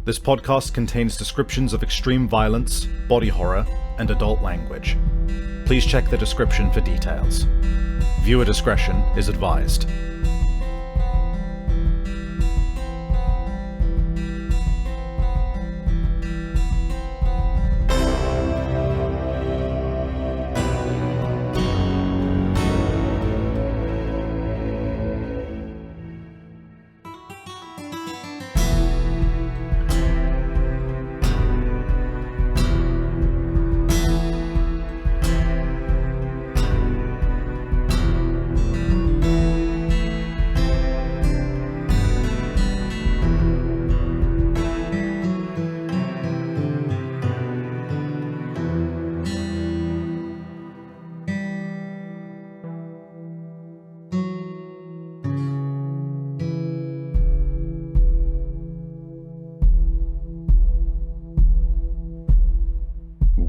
This podcast contains descriptions of extreme violence, body horror, and adult language. Please check the description for details. Viewer discretion is advised.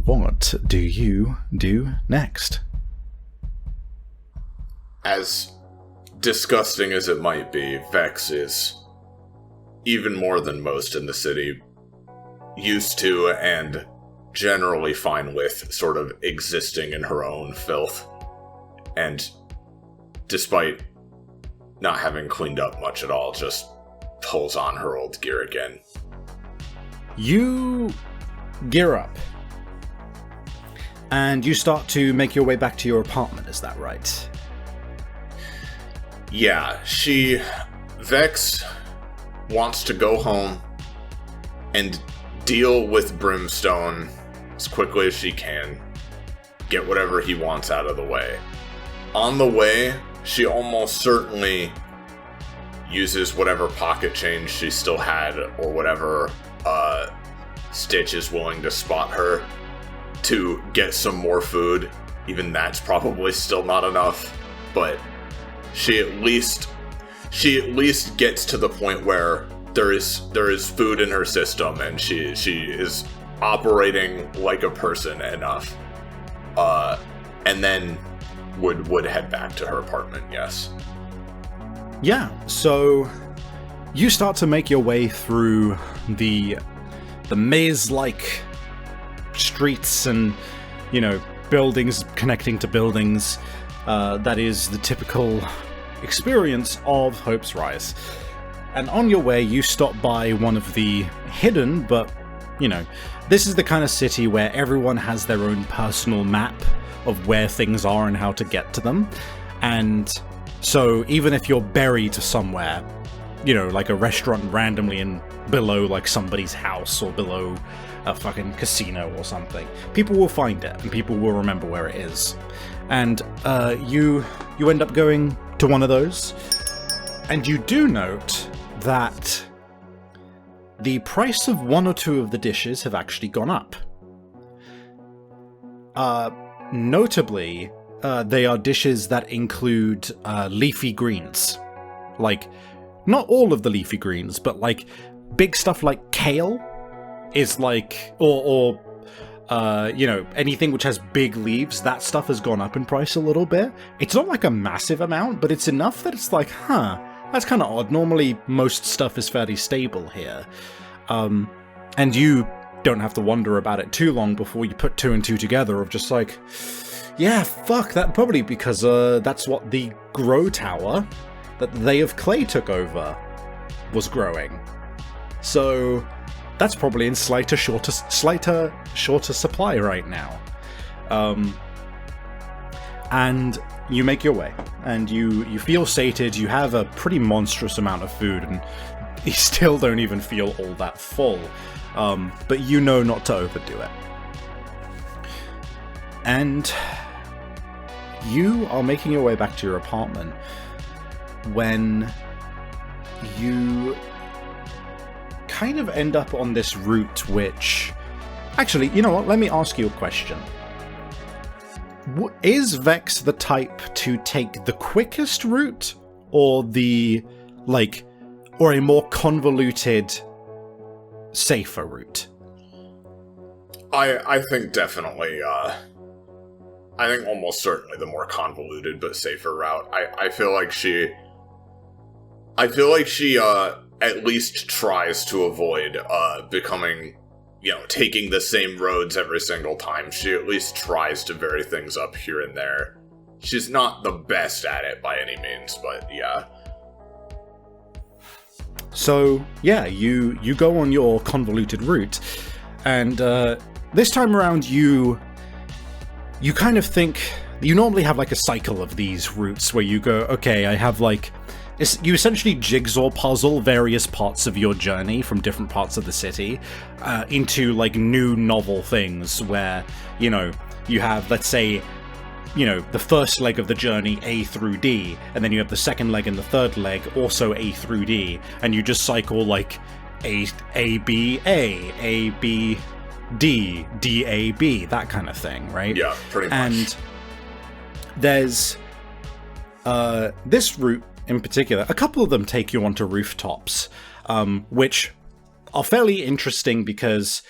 What do you do next? As disgusting as it might be, Vex is, even more than most in the city, used to and generally fine with sort of existing in her own filth. And despite not having cleaned up much at all, just pulls on her old gear again. You gear up. And you start to make your way back to your apartment, is that right? Yeah, Vex wants to go home and deal with Brimstone as quickly as she can. Get whatever he wants out of the way. On the way, she almost certainly uses whatever pocket change she still had, or whatever Stitch is willing to spot her, to get some more food. Even that's probably still not enough, but she at least gets to the point where there is food in her system, and she is operating like a person enough, and then would head back to her apartment. Yes. Yeah. So you start to make your way through the maze-like streets and, buildings connecting to buildings. That is the typical experience of Hope's Rise. And on your way, you stop by one of the hidden, but, this is the kind of city where everyone has their own personal map of where things are and how to get to them. And so even if you're buried somewhere, like a restaurant randomly below like somebody's house or below a fucking casino or something, people will find it and people will remember where it is. And you end up going to one of those, and you do note that the price of one or two of the dishes have actually gone up. Notably, they are dishes that include leafy greens. Like, not all of the leafy greens, but like big stuff like kale is like, or anything which has big leaves, that stuff has gone up in price a little bit. It's not like a massive amount, but it's enough that it's like, that's kind of odd. Normally, most stuff is fairly stable here. And you don't have to wonder about it too long before you put two and two together of just like, yeah, fuck, that probably because that's what the grow tower that they of Clay took over was growing. So that's probably in slighter shorter supply right now. And you make your way, and you feel sated. You have a pretty monstrous amount of food, and you still don't even feel all that full. But you know not to overdo it. And you are making your way back to your apartment when you kind of end up on this route which... Actually, you know what? Let me ask you a question. Is Vex the type to take the quickest route, or or a more convoluted, safer route? I think definitely, I think almost certainly the more convoluted but safer route. I feel like she at least tries to avoid becoming, taking the same roads every single time. She at least tries to vary things up here and there. She's not the best at it by any means, but yeah. So, yeah, you go on your convoluted route, and this time around you kind of think... You normally have like a cycle of these routes where you go, okay, I have like... You essentially jigsaw puzzle various parts of your journey from different parts of the city into like new novel things where, you have, let's say, the first leg of the journey, A through D, and then you have the second leg and the third leg, also A through D, and you just cycle like A, B, A, B, D, D, A, B, that kind of thing, right? Yeah, pretty much. And there's this route in particular, a couple of them take you onto rooftops, which are fairly interesting because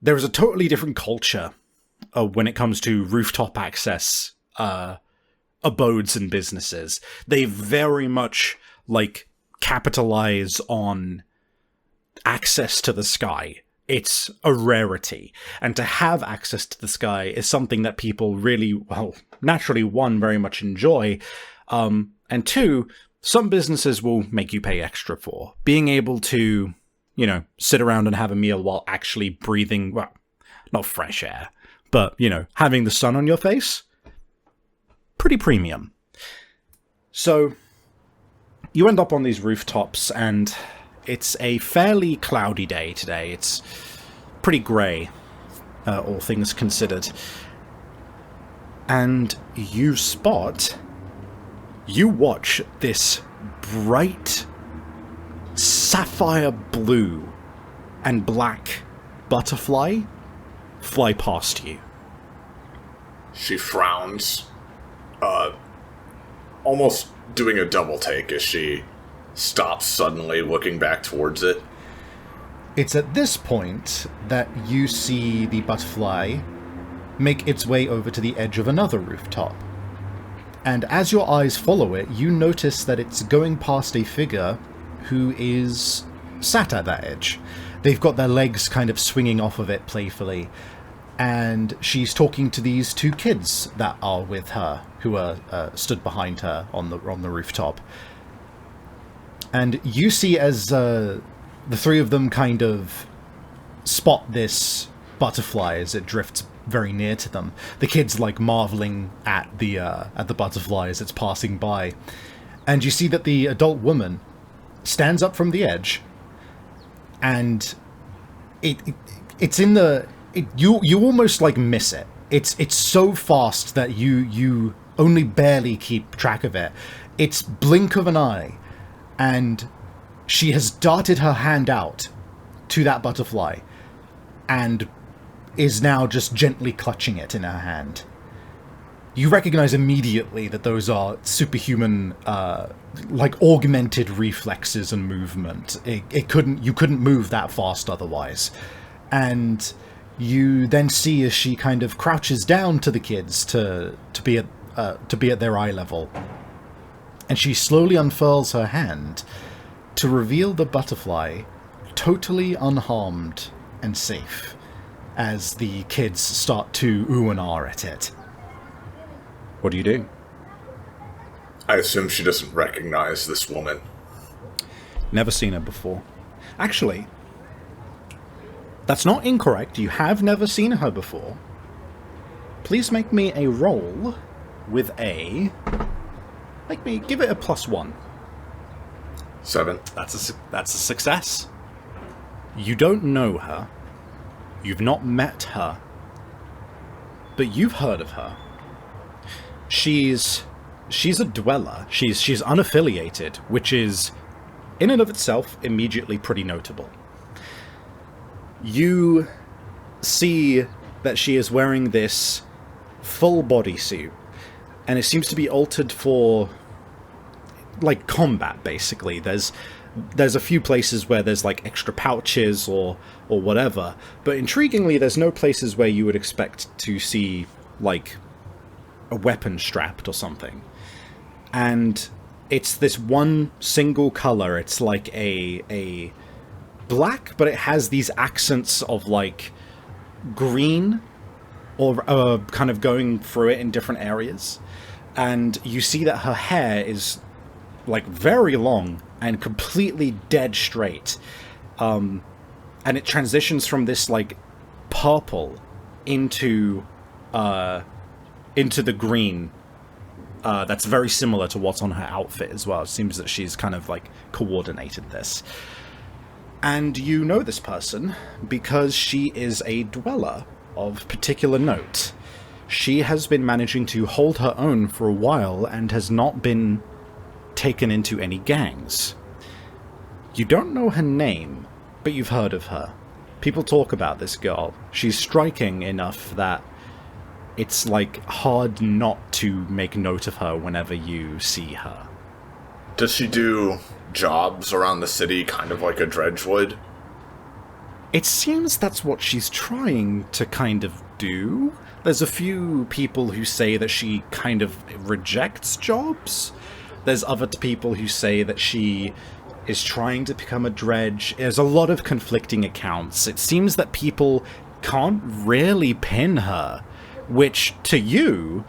there is a totally different culture when it comes to rooftop access abodes and businesses. They very much like capitalize on access to the sky. It's a rarity, and to have access to the sky is something that people really, well, naturally, one, very much enjoy, and two, some businesses will make you pay extra for. Being able to, sit around and have a meal while actually breathing, well, not fresh air, but, having the sun on your face, pretty premium. So, you end up on these rooftops, and it's a fairly cloudy day today. It's pretty grey, all things considered. And you watch this bright sapphire blue and black butterfly fly past you. She frowns, almost doing a double take as she stops suddenly, looking back towards it. It's at this point that you see the butterfly make its way over to the edge of another rooftop. And as your eyes follow it, you notice that it's going past a figure who is sat at that edge. They've got their legs kind of swinging off of it playfully, and she's talking to these two kids that are with her, who are stood behind her on the rooftop. And you see as the three of them kind of spot this butterfly as it drifts very near to them. The kids like marveling at the butterfly as it's passing by, and you see that the adult woman stands up from the edge, and it's in the you almost like miss it. It's so fast that you only barely keep track of it. It's blink of an eye, and she has darted her hand out to that butterfly and is now just gently clutching it in her hand. You recognize immediately that those are superhuman, like augmented reflexes and movement. You couldn't move that fast otherwise. And you then see as she kind of crouches down to the kids to be at their eye level, and she slowly unfurls her hand to reveal the butterfly totally unharmed and safe, as the kids start to ooh and ah at it. What do you do? I assume she doesn't recognize this woman. Never seen her before. Actually, that's not incorrect. You have never seen her before. Please make me a roll with a... give it a +1. 7. That's a success. You don't know her. You've not met her. But you've heard of her. She's a dweller. She's unaffiliated, which is, in and of itself, immediately pretty notable. You see that she is wearing this full bodysuit, and it seems to be altered for, like, combat, basically. There's a few places where there's, like, extra pouches or whatever, but intriguingly, there's no places where you would expect to see, like, a weapon strapped or something. And it's this one single color. It's like a black, but it has these accents of like green, or kind of going through it in different areas. And you see that her hair is like very long and completely dead straight. And it transitions from this like purple into the green. That's very similar to what's on her outfit as well. It seems that she's kind of like coordinated this. And you know this person because she is a dweller of particular note. She has been managing to hold her own for a while and has not been taken into any gangs. You don't know her name, but you've heard of her. People talk about this girl. She's striking enough that it's like hard not to make note of her whenever you see her. Does she do jobs around the city, kind of like a dredge would? It seems that's what she's trying to kind of do. There's a few people who say that she kind of rejects jobs. There's other people who say that she is trying to become a dredge. There's a lot of conflicting accounts. It seems that people can't really pin her, which to you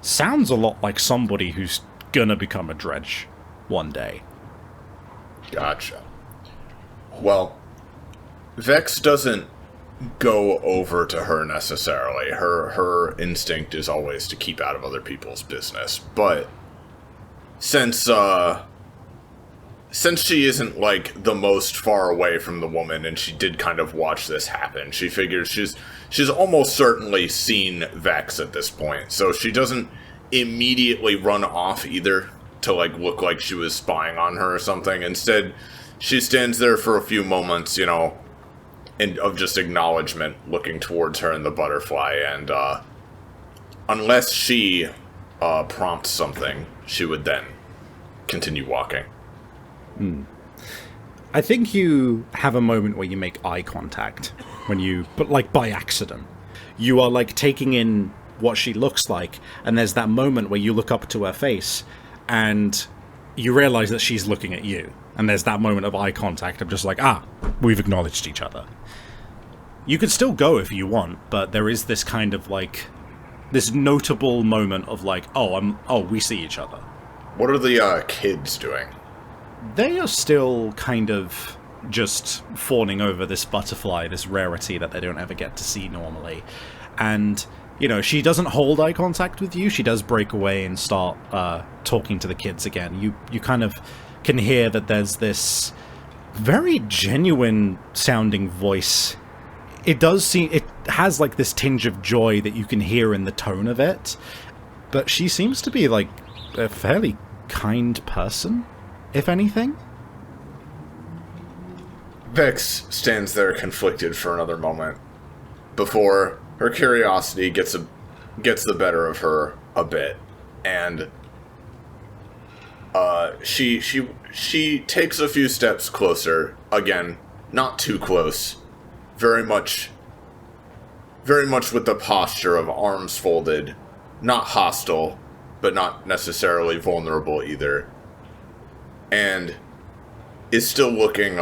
sounds a lot like somebody who's gonna become a dredge one day. Gotcha. Well, Vex doesn't go over to her necessarily. Her instinct is always to keep out of other people's business. But since she isn't like the most far away from the woman, and she did kind of watch this happen, she figures she's almost certainly seen Vex at this point. So she doesn't immediately run off either to like look like she was spying on her or something. Instead, she stands there for a few moments, you know, of just acknowledgement, looking towards her and the butterfly, and unless she prompts something, she would then continue walking. I think you have a moment where you make eye contact, but like by accident. You are like taking in what she looks like, and there's that moment where you look up to her face, and you realize that she's looking at you. And there's that moment of eye contact of just like, we've acknowledged each other. You could still go if you want, but there is this kind of like, this notable moment of like, we see each other. What are the kids doing? They are still kind of just fawning over this butterfly, this rarity that they don't ever get to see normally. And, you know, she doesn't hold eye contact with you. She does break away and start talking to the kids again. You kind of can hear that there's this very genuine sounding voice. It has like this tinge of joy that you can hear in the tone of it, but she seems to be like a fairly kind person, if anything. Vex stands there conflicted for another moment before her curiosity gets the better of her a bit, and she takes a few steps closer. Again, not too close. Very much with the posture of arms folded, not hostile, but not necessarily vulnerable either, and is still looking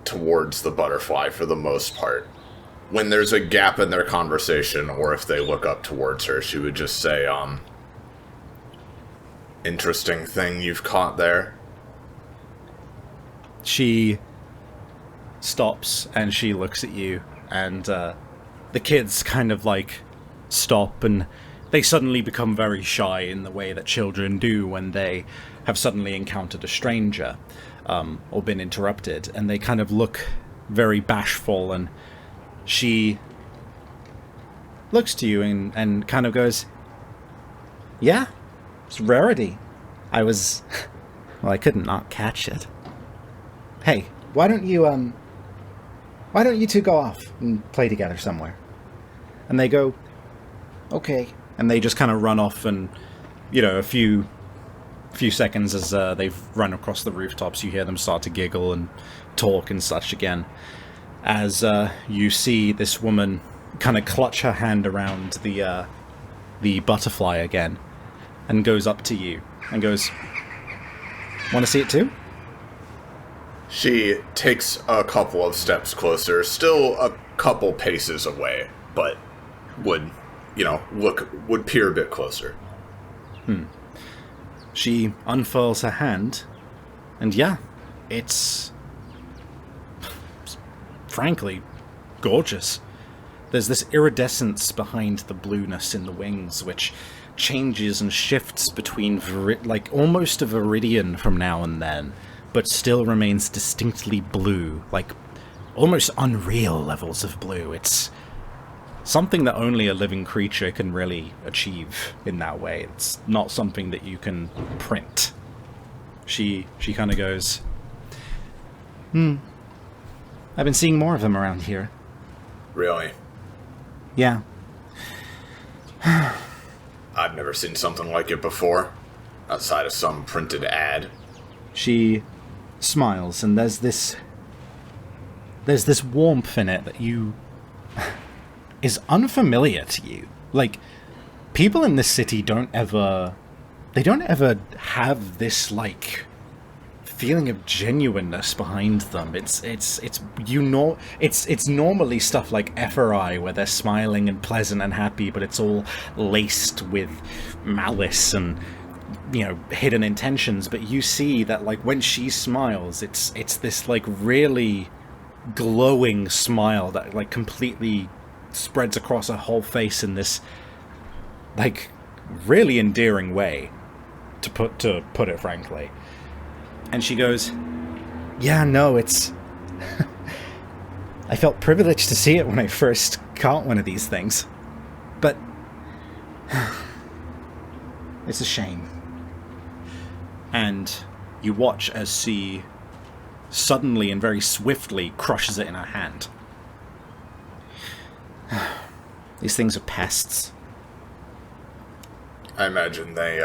towards the butterfly for the most part. When there's a gap in their conversation, or if they look up towards her, she would just say, interesting thing you've caught there. She stops and she looks at you, and the kids kind of like stop, and they suddenly become very shy in the way that children do when they have suddenly encountered a stranger or been interrupted, and they kind of look very bashful, and she looks to you and kind of goes, yeah, it's a rarity. I couldn't not catch it. Hey, why don't you two go off and play together somewhere? And they go, okay. And they just kind of run off, and, you know, a few seconds as they've run across the rooftops, you hear them start to giggle and talk and such again. As you see this woman kind of clutch her hand around the butterfly again, and goes up to you and goes, Want to see it too? She takes a couple of steps closer, still a couple paces away, but would peer a bit closer. She unfurls her hand, and yeah, it's frankly gorgeous. There's this iridescence behind the blueness in the wings, which changes and shifts between almost a viridian from now and then, but still remains distinctly blue, like almost unreal levels of blue. It's something that only a living creature can really achieve in that way. It's not something that you can print. She kind of goes, I've been seeing more of them around here. Really? Yeah. I've never seen something like it before, outside of some printed ad. She smiles, and there's this warmth in it that is unfamiliar to you. Like, people in this city don't ever have this, like, feeling of genuineness behind them. It's normally stuff like FRI, where they're smiling and pleasant and happy, but it's all laced with malice and, hidden intentions. But you see that, like, when she smiles, it's this, like, really glowing smile that, like, completely spreads across her whole face in this, like, really endearing way, to put it frankly. And she goes, yeah, no, it's... I felt privileged to see it when I first caught one of these things. But... it's a shame. And you watch as she suddenly and very swiftly crushes it in her hand. These things are pests. I imagine they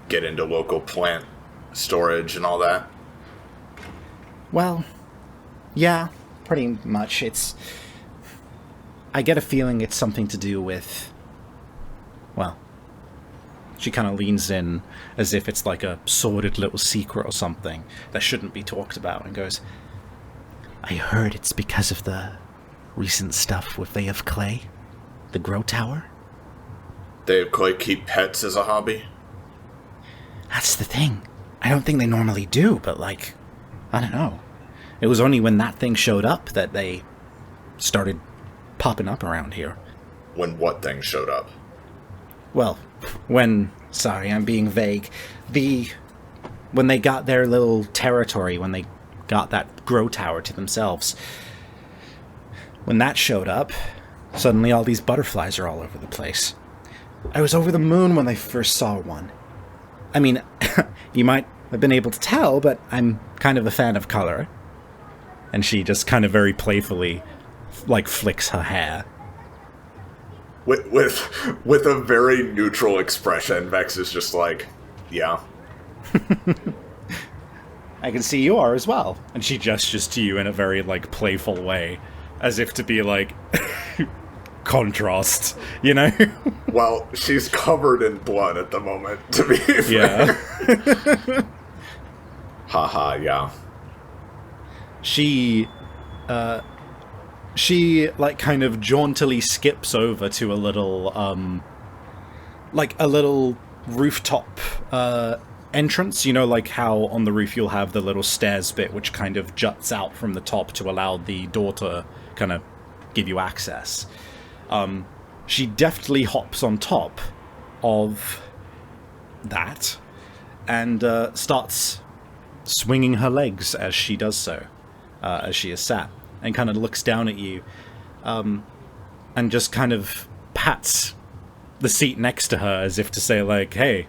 get into local plant storage and all that. Well, yeah, pretty much. I get a feeling it's something to do with... Well, she kind of leans in as if it's like a sordid little secret or something that shouldn't be talked about, and goes, I heard it's because of the recent stuff with They of Clay, the Grow Tower. They of Clay keep pets as a hobby? That's the thing. I don't think they normally do, but, like, I don't know. It was only when that thing showed up that they started popping up around here. When what thing showed up? Well, sorry, I'm being vague. When they got their little territory, when they got that grow tower to themselves, when that showed up, suddenly all these butterflies are all over the place. I was over the moon when I first saw one. I mean, you might have been able to tell, but I'm kind of a fan of color. And she just kind of very playfully, like, flicks her hair. With a very neutral expression, Vex is just like, yeah. I can see you are as well. And she gestures to you in a very, like, playful way, as if to be like, contrast, Well, she's covered in blood at the moment, to be fair. Yeah. Haha, yeah. She, like, kind of jauntily skips over to a little, like, a little rooftop, entrance, like how on the roof you'll have the little stairs bit which kind of juts out from the top to allow the door to kind of give you access. She deftly hops on top of that and starts swinging her legs as she does so, as she is sat, and kind of looks down at you, and just kind of pats the seat next to her as if to say, like, hey,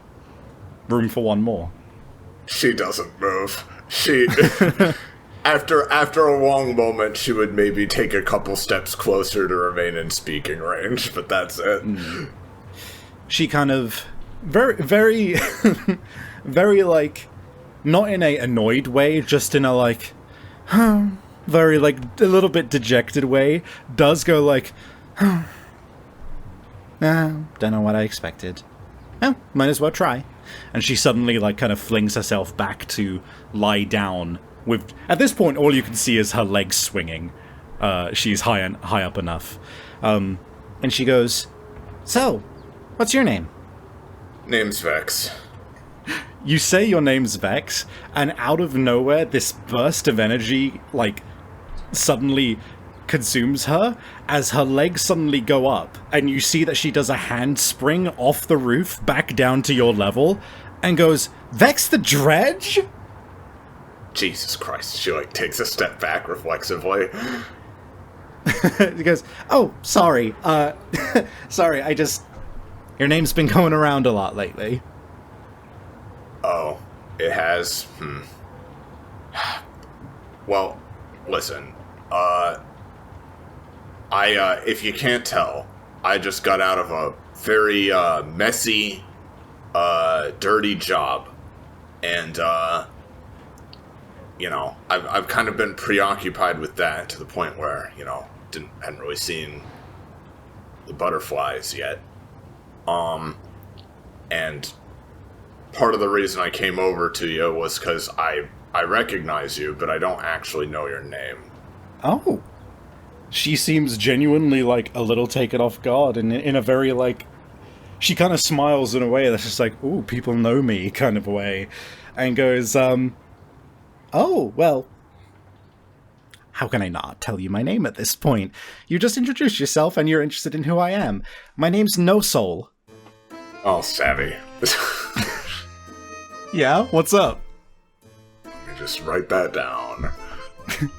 room for one more. She doesn't move. She... After a long moment, she would maybe take a couple steps closer to remain in speaking range, but that's it. She kind of very, very, very, like, not in a annoyed way, just in a, like, very, like, a little bit dejected way, does go like, don't know what I expected. Oh, might as well try. and she suddenly, like, kind of flings herself back to lie down with... At this point, all you can see is her legs swinging. She's high up enough. And she goes, "So, what's your name?" Name's Vex. You say your name's Vex, and out of nowhere, this burst of energy, like, suddenly consumes her, as her legs suddenly go up, and you see that she does a handspring off the roof back down to your level, and goes, "Vex the Dredge?" Jesus Christ. She, like, takes a step back reflexively. He goes, "Oh, sorry, sorry, your name's been going around a lot lately." Oh, it has? Well, listen, if you can't tell, I just got out of a very, messy, dirty job, and, you know, I've kind of been preoccupied with that to the point where, you know, hadn't really seen the butterflies yet. And part of the reason I came over to you was because I recognize you, but I don't actually know your name. Oh. She seems genuinely, like, a little taken off guard, and in a very, like... She kind of smiles in a way that's just like, "Ooh, people know me," kind of way. And goes, "Oh, well... how can I not tell you my name at this point? You just introduced yourself, and you're interested in who I am. My name's NoSoul." Oh, savvy. Yeah, what's up? Let me just write that down.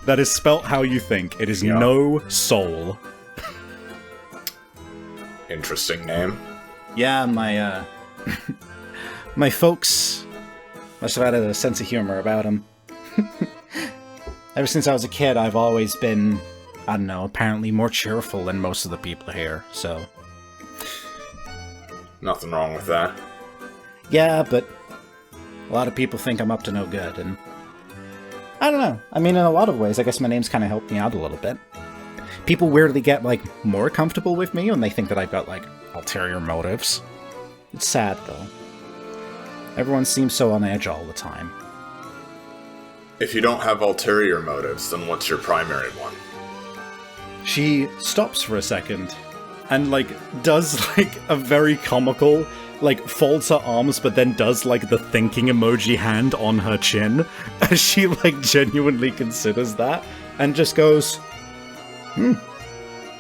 That is spelt how you think. It is NoSoul. Interesting name. Yeah, my, my folks must have had a sense of humor about him. Ever since I was a kid, I've always been, I don't know, apparently more cheerful than most of the people here, so... Nothing wrong with that. Yeah, but a lot of people think I'm up to no good, and... I don't know. I mean, in a lot of ways, I guess my name's kind of helped me out a little bit. People weirdly get, like, more comfortable with me when they think that I've got, like, ulterior motives. It's sad, though. Everyone seems so on edge all the time. If you don't have ulterior motives, then what's your primary one? She stops for a second, and, like, does, like, a very comical, like, folds her arms, but then does, like, the thinking emoji hand on her chin, as she, like, genuinely considers that, and just goes, I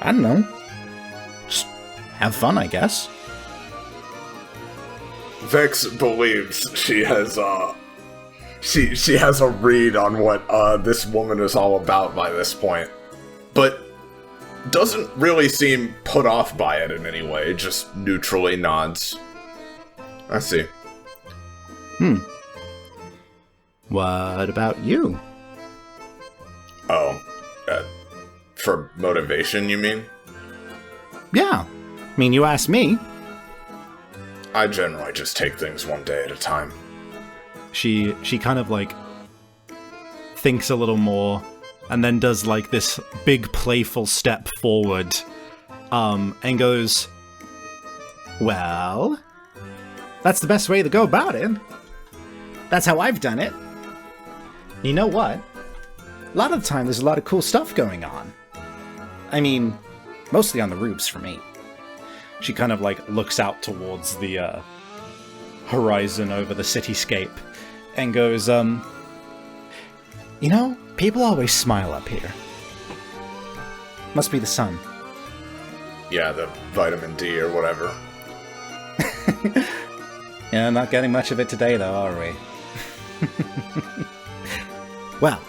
don't know. Just have fun, I guess. Vex believes she has, she has a read on what, this woman is all about by this point, but doesn't really seem put off by it in any way, just neutrally nods. I see. What about you? Oh, for motivation, you mean? Yeah. I mean, you asked me. I generally just take things one day at a time. She kind of, like, thinks a little more, and then does, like, this big playful step forward, and goes, "Well, that's the best way to go about it. That's how I've done it. You know what? A lot of the time there's a lot of cool stuff going on. I mean, mostly on the roofs for me." She kind of, like, looks out towards the, horizon over the cityscape, and goes, "You know, people always smile up here. Must be the sun." Yeah, the vitamin D or whatever. Yeah, not getting much of it today, though, are we? Well,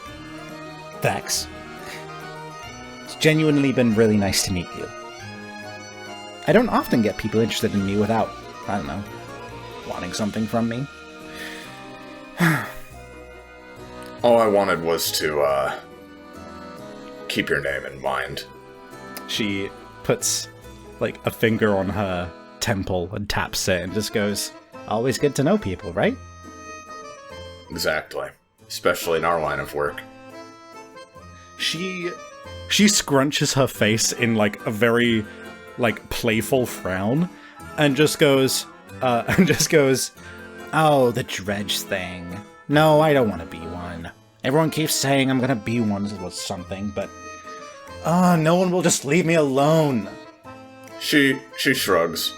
Vex, it's genuinely been really nice to meet you. I don't often get people interested in me without, I don't know, wanting something from me. All I wanted was to, keep your name in mind. She puts, like, a finger on her temple and taps it and just goes, "Always good to know people, right?" Exactly. Especially in our line of work. She scrunches her face in, like, a very, like, playful frown, and just goes, Oh, the dredge thing. No, I don't want to be one. Everyone keeps saying I'm gonna be one or something, but... no one will just leave me alone. She shrugs.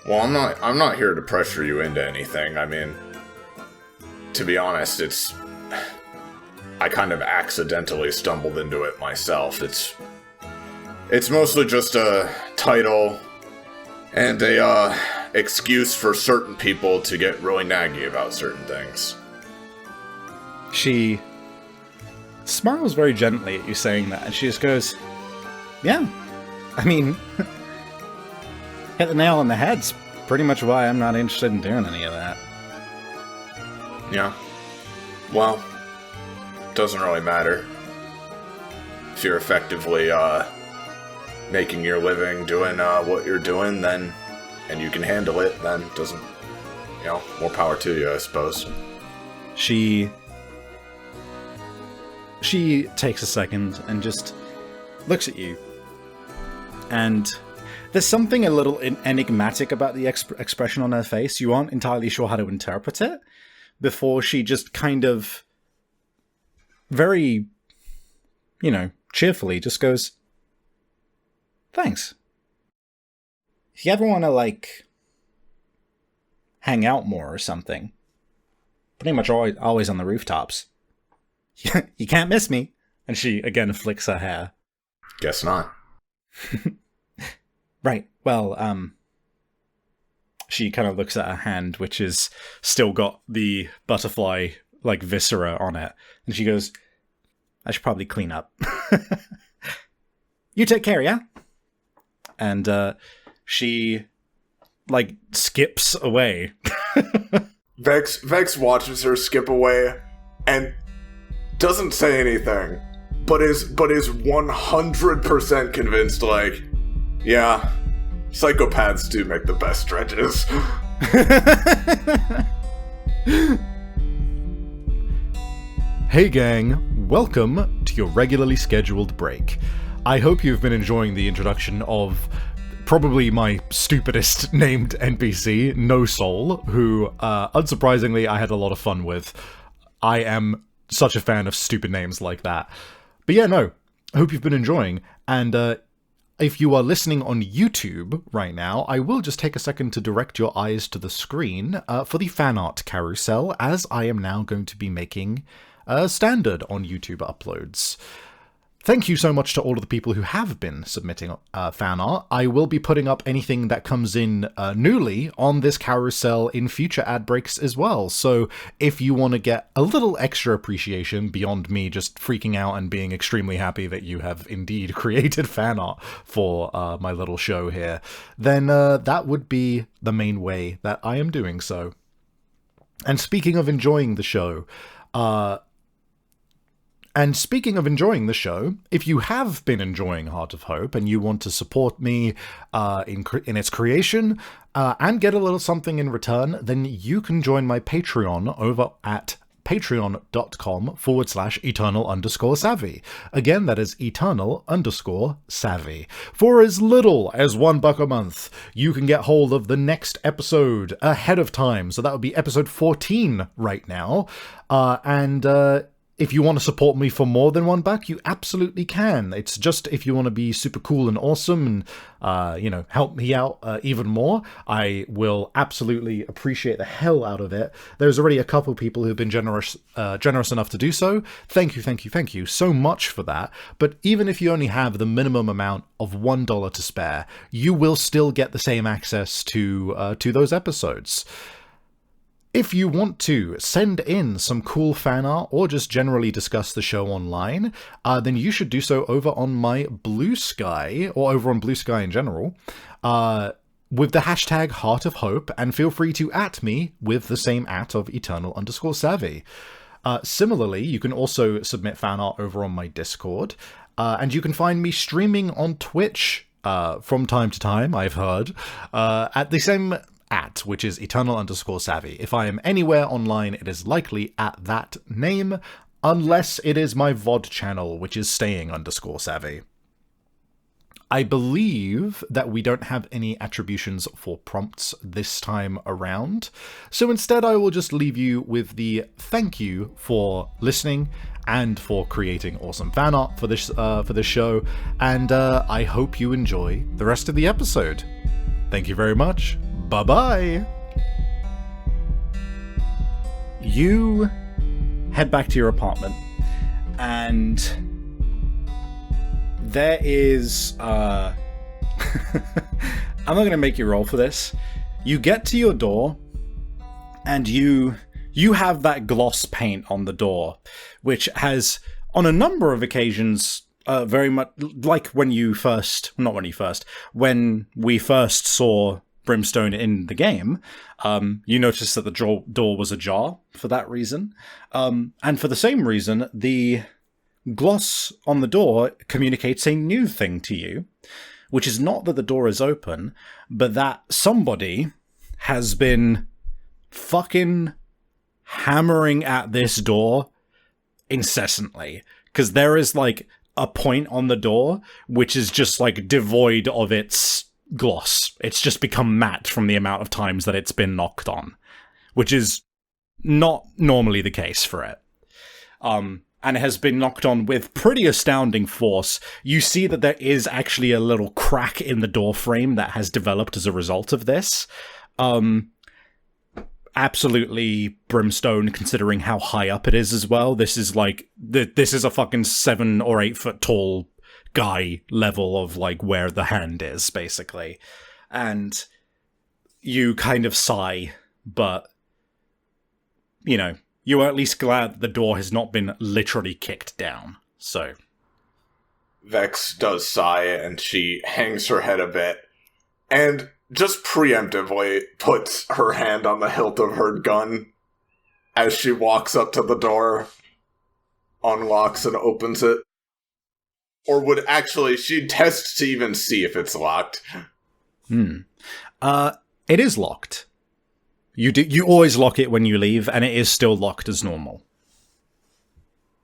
Well, I'm not here to pressure you into anything. I mean, to be honest, I kind of accidentally stumbled into it myself. It's mostly just a title and a excuse for certain people to get really naggy about certain things. She smiles very gently at you saying that, and she just goes, yeah, I mean, hit the nail on the head's pretty much why I'm not interested in doing any of that. Yeah. Well, doesn't really matter. If you're effectively, making your living doing, what you're doing, then, and you can handle it, then doesn't, more power to you, I suppose. She takes a second and just looks at you. And there's something a little enigmatic about the expression on her face. You aren't entirely sure how to interpret it, before she just kind of very, cheerfully just goes, thanks. If you ever want to, hang out more or something, pretty much always on the rooftops. You can't miss me. And she, again, flicks her hair. Guess not. Right, well, she kind of looks at her hand, which is still got the butterfly, viscera on it. And she goes, I should probably clean up. You take care, yeah? And, she, skips away. Vex watches her skip away and doesn't say anything, but is 100% convinced, yeah, psychopaths do make the best dredges. Hey gang, welcome to your regularly scheduled break. I hope you've been enjoying the introduction of probably my stupidest named NPC, NoSoul, who, unsurprisingly, I had a lot of fun with. I am such a fan of stupid names like that. But yeah, no, I hope you've been enjoying, and if you are listening on YouTube right now, I will just take a second to direct your eyes to the screen for the fan art carousel, as I am now going to be making standard on YouTube uploads. Thank you so much to all of the people who have been submitting fan art. I will be putting up anything that comes in newly on this carousel in future ad breaks as well. So if you want to get a little extra appreciation beyond me just freaking out and being extremely happy that you have indeed created fan art for my little show here, then that would be the main way that I am doing so. And speaking of enjoying the show, if you have been enjoying Heart of Hope and you want to support me in its creation and get a little something in return, then you can join my Patreon over at patreon.com/eternal_savvy. Again, that is eternal_savvy. For as little as $1 a month, you can get hold of the next episode ahead of time. So that would be episode 14 right now. If you want to support me for more than $1, you absolutely can. It's just if you want to be super cool and awesome and, help me out even more, I will absolutely appreciate the hell out of it. There's already a couple people who've been generous enough to do so. Thank you so much for that. But even if you only have the minimum amount of $1 to spare, you will still get the same access to those episodes. If you want to send in some cool fan art or just generally discuss the show online, then you should do so over on my Blue Sky, or over on Blue Sky in general, with the hashtag Heart of Hope, and feel free to @ me with the same @ of eternal_savvy. Similarly, you can also submit fan art over on my Discord, and you can find me streaming on Twitch from time to time, I've heard, at the same which is eternal_savvy. If I am anywhere online, it is likely at that name, unless it is my VOD channel, which is staying_savvy. I believe that we don't have any attributions for prompts this time around, so instead I will just leave you with the thank you for listening and for creating awesome fan art for this show, and I hope you enjoy the rest of the episode. Thank you very much. Bye-bye! You head back to your apartment, and there is, I'm not going to make you roll for this. You get to your door, and you have that gloss paint on the door, which has, on a number of occasions, very much like when we first saw Brimstone in the game, you noticed that the door was ajar for that reason. And for the same reason, the gloss on the door communicates a new thing to you, which is not that the door is open, but that somebody has been fucking hammering at this door incessantly. Because there is, like, a point on the door which is just, like, devoid of its gloss. It's just become matte from the amount of times that it's been knocked on, which is not normally the case for it. And it has been knocked on with pretty astounding force. You see that there is actually a little crack in the door frame that has developed as a result of this. Absolutely Brimstone, considering how high up it is as well. This is like, this is a fucking 7 or 8 foot tall guy level of, like, where the hand is, basically. And you kind of sigh, but, you know, you are at least glad that the door has not been literally kicked down, so. Vex does sigh, and she hangs her head a bit, and just preemptively puts her hand on the hilt of her gun as she walks up to the door, unlocks and opens it. Or would actually, she'd test to even see if it's locked. It is locked. You always lock it when you leave, and it is still locked as normal.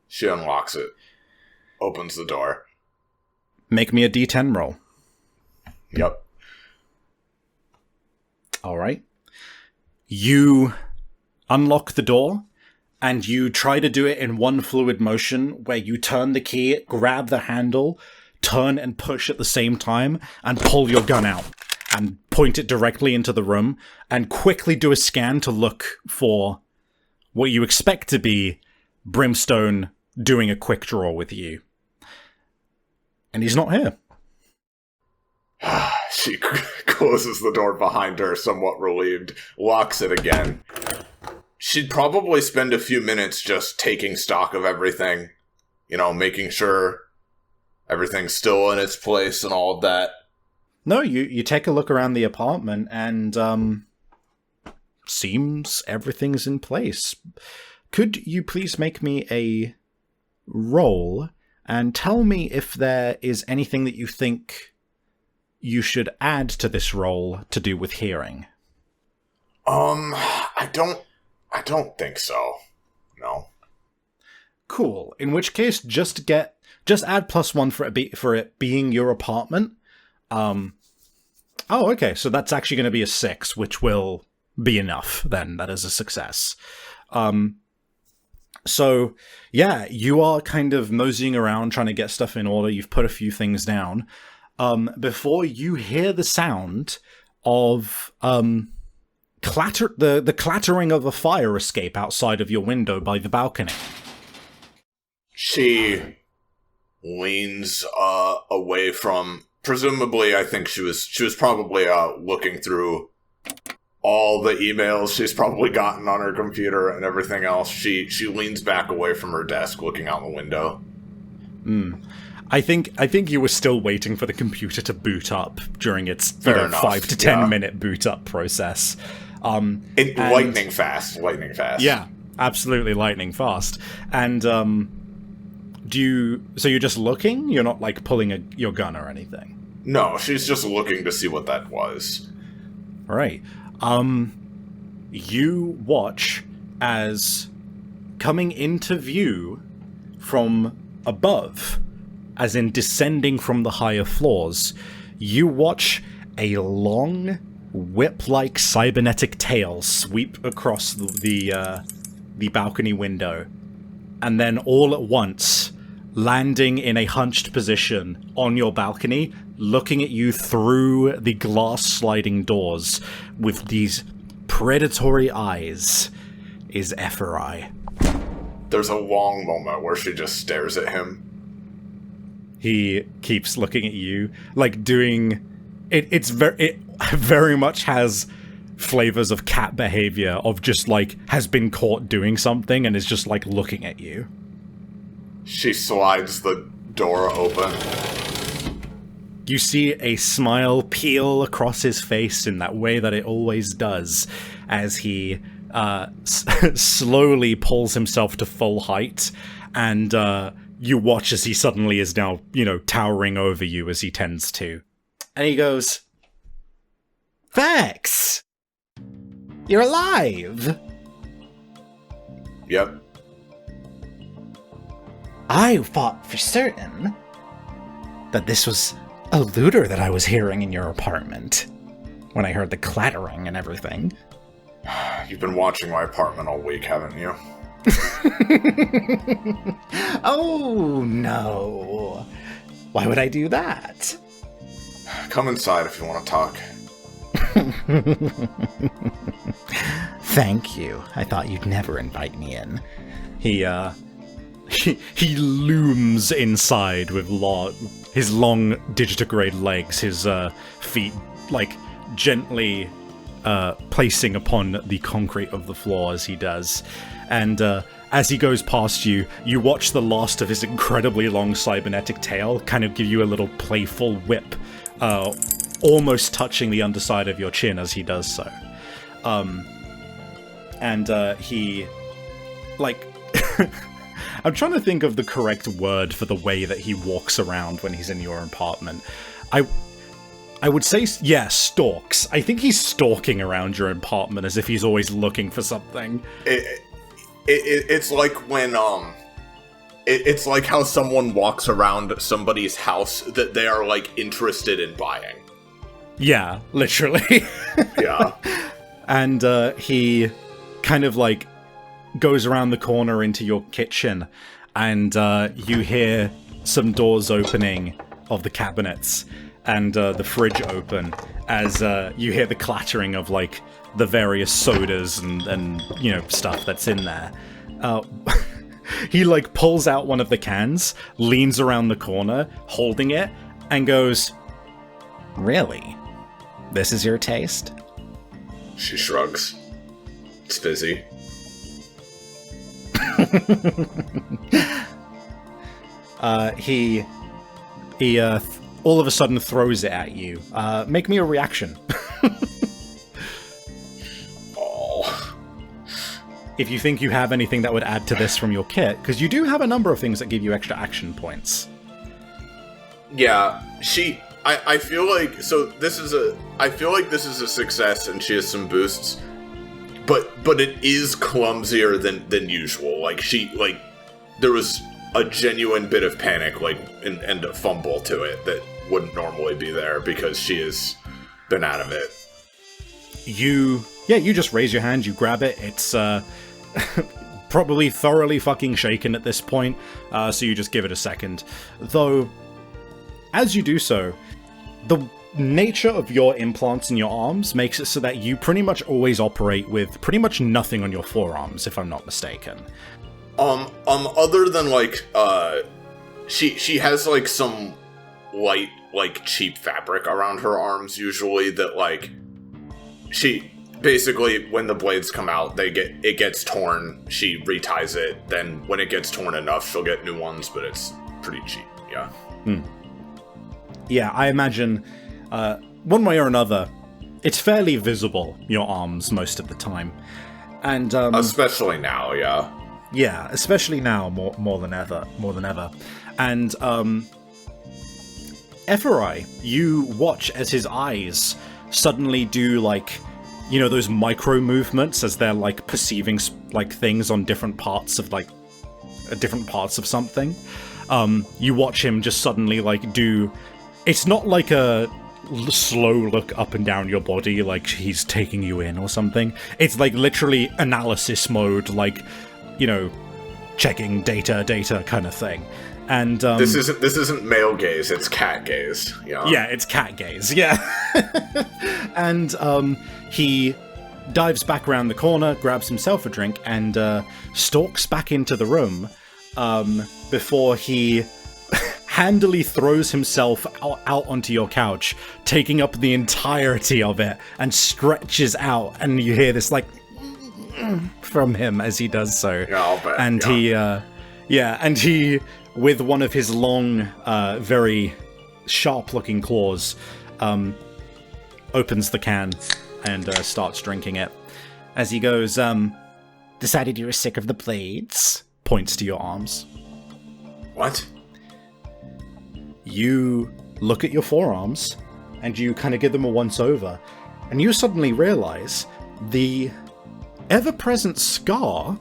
She unlocks it. Opens the door. Make me a D10 roll. Yep. Alright. You unlock the door, and you try to do it in one fluid motion, where you turn the key, grab the handle, turn and push at the same time, and pull your gun out. And point it directly into the room, and quickly do a scan to look for what you expect to be Brimstone doing a quick draw with you. And he's not here. She closes the door behind her, somewhat relieved, locks it again. She'd probably spend a few minutes just taking stock of everything, you know, making sure everything's still in its place and all of that. No, you take a look around the apartment, and seems everything's in place. Could you please make me a roll, and tell me if there is anything that you think you should add to this roll to do with hearing? I don't think so. No. Cool. In which case, just add +1 for it being your apartment. Oh, okay, so that's actually going to be a 6, which will be enough, then. That is a success. So, yeah, you are kind of moseying around, trying to get stuff in order. You've put a few things down. Before you hear the sound of, the clattering of a fire escape outside of your window by the balcony. She leans, away from... Presumably, I think she was probably looking through all the emails she's probably gotten on her computer and everything else. She leans back away from her desk, looking out the window. I think you were still waiting for the computer to boot up during its 5 to 10 minute boot up process. Lightning fast. Yeah, absolutely lightning fast. And so you're just looking? You're not, like, pulling your gun or anything? No, she's just looking to see what that was. Right. You watch as, coming into view from above, as in descending from the higher floors, you watch a long, whip-like cybernetic tail sweep across the balcony window, and then all at once, landing in a hunched position on your balcony, looking at you through the glass sliding doors with these predatory eyes, is Epherai. There's a long moment where she just stares at him. He keeps looking at you, like doing... It very much has flavors of cat behavior, of just like, has been caught doing something and is just like looking at you. She slides the door open. You see a smile peel across his face in that way that it always does, as he slowly pulls himself to full height, and you watch as he suddenly is now, towering over you as he tends to. And he goes, Vex! You're alive! Yep. I thought for certain that this was a looter that I was hearing in your apartment when I heard the clattering and everything. You've been watching my apartment all week, haven't you? Oh, no. Why would I do that? Come inside if you want to talk. Thank you. I thought you'd never invite me in. He looms inside with his long digitigrade legs, his feet, like, gently placing upon the concrete of the floor as he does. And as he goes past you, you watch the last of his incredibly long cybernetic tail kind of give you a little playful whip, almost touching the underside of your chin as he does so. He, like... I'm trying to think of the correct word for the way that he walks around when he's in your apartment. I would say, yeah, stalks. I think he's stalking around your apartment as if he's always looking for something. It's like when, it's like how someone walks around somebody's house that they are, like, interested in buying. Yeah, literally. Yeah. And he kind of, like, goes around the corner into your kitchen, and you hear some doors opening of the cabinets, and the fridge open, as you hear the clattering of, like, the various sodas and stuff that's in there. He, like, pulls out one of the cans, leans around the corner, holding it, and goes, "Really? This is your taste?" She shrugs. It's fizzy. He all of a sudden throws it at you. Make me a reaction. Oh. If you think you have anything that would add to this from your kit, because you do have a number of things that give you extra action points. Yeah, I feel like, I feel like this is a success and she has some boosts. But it is clumsier than usual. Like, there was a genuine bit of panic, like, and a fumble to it that wouldn't normally be there because she has been out of it. You just raise your hand, you grab it, it's, probably thoroughly fucking shaken at this point, so you just give it a second. Though, as you do so, the nature of your implants in your arms makes it so that you pretty much always operate with pretty much nothing on your forearms, if I'm not mistaken. Other than, like, she has, like, some light, like, cheap fabric around her arms, usually, that, like, she, basically, when the blades come out, it gets torn, she reties it, then when it gets torn enough, she'll get new ones, but it's pretty cheap, yeah. Yeah, I imagine, one way or another, it's fairly visible, your arms, most of the time. And, especially now, yeah. Yeah, especially now, more than ever. And, Epherai, you watch as his eyes suddenly do, like, those micro movements as they're, like, perceiving, like, things on different parts of, like, different parts of something. you watch him just suddenly, like, do... It's not like a slow look up and down your body, like he's taking you in or something. It's, like, literally analysis mode, like, you know, checking data kind of thing. And this isn't male gaze, it's cat gaze. Yeah, it's cat gaze. Yeah. And he dives back around the corner, grabs himself a drink, and stalks back into the room before he handily throws himself out onto your couch, taking up the entirety of it, and stretches out, and you hear this, like, from him as he does so. Yeah, I'll bet. And he, with one of his long, very sharp-looking claws, opens the can and starts drinking it. As he goes, decided you were sick of the blades? Points to your arms. What? You look at your forearms, and you kind of give them a once-over, and you suddenly realize the ever-present scar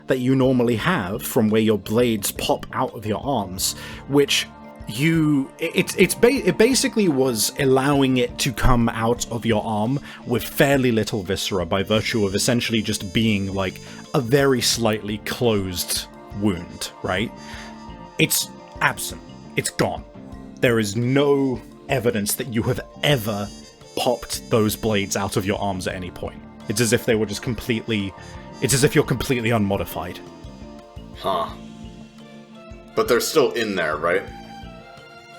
that you normally have from where your blades pop out of your arms, which it basically was allowing it to come out of your arm with fairly little viscera by virtue of essentially just being like a very slightly closed wound, right? It's absent. It's gone. There is no evidence that you have ever popped those blades out of your arms at any point. It's as if they were just completely... It's as if you're completely unmodified. Huh. But they're still in there, right?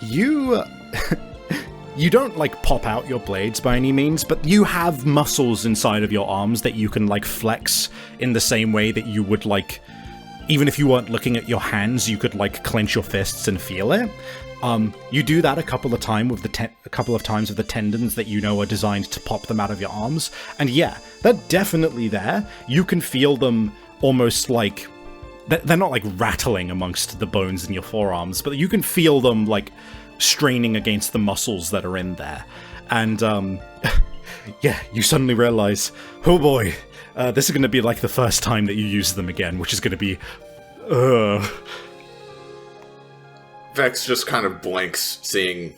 You don't, like, pop out your blades by any means, but you have muscles inside of your arms that you can, like, flex in the same way that you would, like... Even if you weren't looking at your hands, you could, like, clench your fists and feel it. You do that a couple of times with the tendons that you know are designed to pop them out of your arms, and yeah, they're definitely there. You can feel them almost like... They're not, like, rattling amongst the bones in your forearms, but you can feel them, like, straining against the muscles that are in there. And, yeah, you suddenly realize, oh boy, this is going to be, like, the first time that you use them again, which is going to be... Vex just kind of blinks, seeing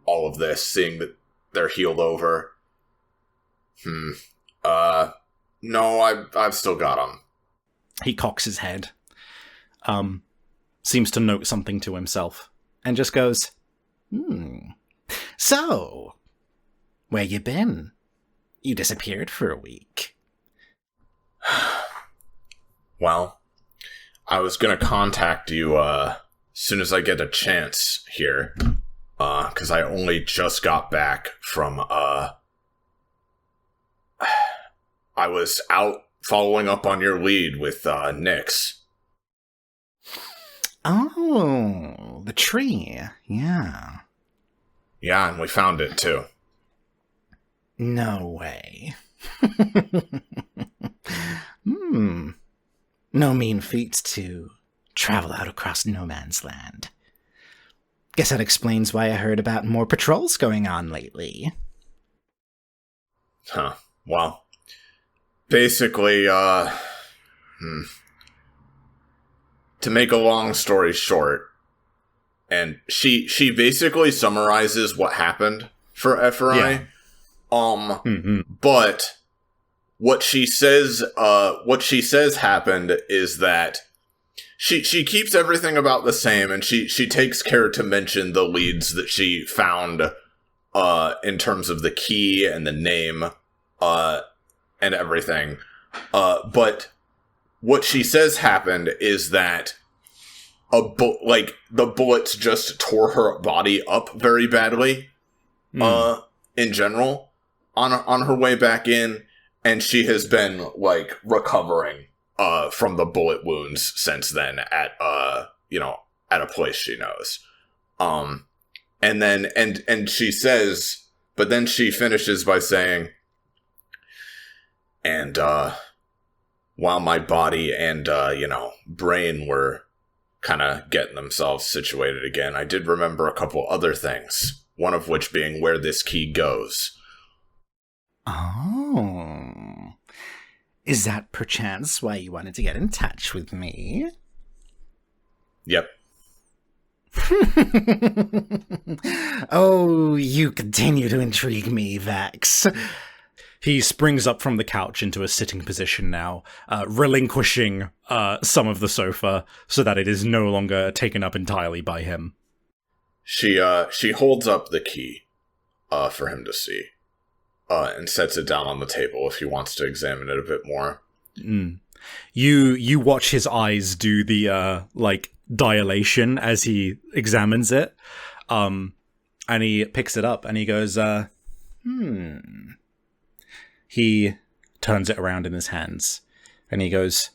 all of this, seeing that they're healed over. No, I've still got them. He cocks his head, seems to note something to himself, and just goes, So, where you been? You disappeared for a week. Well, I was gonna contact you, as soon as I get a chance here, because I only just got back from, I was out following up on your lead with, Nyx. Oh, the tree, yeah. Yeah, and we found it, too. No way. No mean feat to travel out across no man's land. Guess that explains why I heard about more patrols going on lately. Huh. Well, basically, to make a long story short, and she basically summarizes what happened for Ephraim. Yeah. But what she says happened is that she keeps everything about the same, and she takes care to mention the leads that she found, in terms of the key and the name, and everything. But what she says happened is that the bullets just tore her body up very badly, in general, on her way back in, and she has been, like, recovering, from the bullet wounds since then at a place she knows. And then, and she says, but then she finishes by saying, and, while my body and, brain were kind of getting themselves situated again, I did remember a couple other things, one of which being where this key goes. Oh. Is that perchance why you wanted to get in touch with me? Yep. Oh, you continue to intrigue me, Vex. He springs up from the couch into a sitting position now, relinquishing some of the sofa so that it is no longer taken up entirely by him. She holds up the key for him to see, and sets it down on the table if he wants to examine it a bit more. You watch his eyes do the dilation as he examines it, and he picks it up and he goes, He turns it around in his hands and he goes,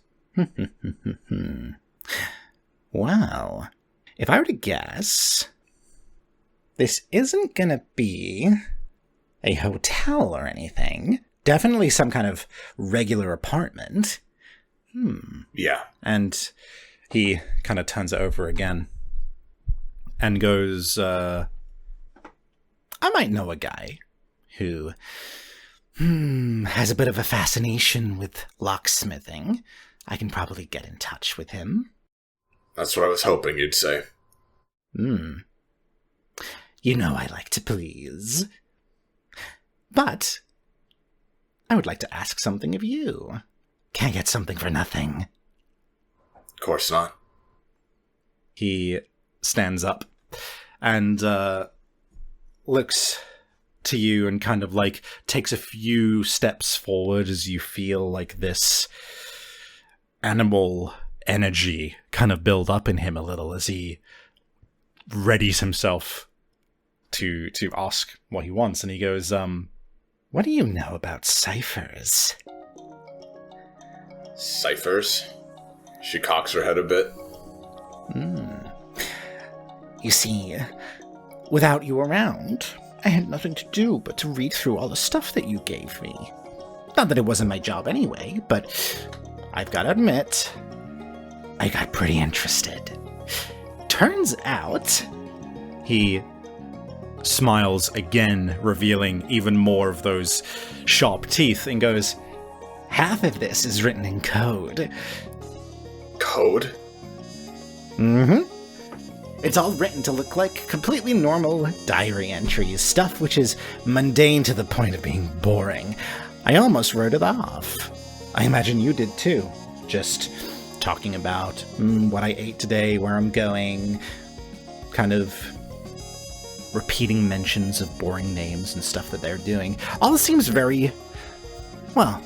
Well, if I were to guess, this isn't gonna be a hotel or anything. Definitely some kind of regular apartment. Yeah. And he kind of turns it over again and goes, I might know a guy who has a bit of a fascination with locksmithing. I can probably get in touch with him. That's what I was hoping you'd say. You know I like to please. But I would like to ask something of you. Can't get something for nothing. Of course not. He stands up and looks to you and kind of takes a few steps forward as you feel like this animal energy kind of build up in him a little as he readies himself to ask what he wants. And he goes, what do you know about ciphers? Ciphers? She cocks her head a bit. You see, without you around, I had nothing to do but to read through all the stuff that you gave me. Not that it wasn't my job anyway, but I've got to admit, I got pretty interested. Turns out, he smiles again, revealing even more of those sharp teeth, and goes, half of this is written in code. Code? It's all written to look like completely normal diary entries, stuff which is mundane to the point of being boring. I almost wrote it off. I imagine you did too. Just talking about what I ate today, where I'm going, kind of repeating mentions of boring names and stuff that they're doing. All seems very, well,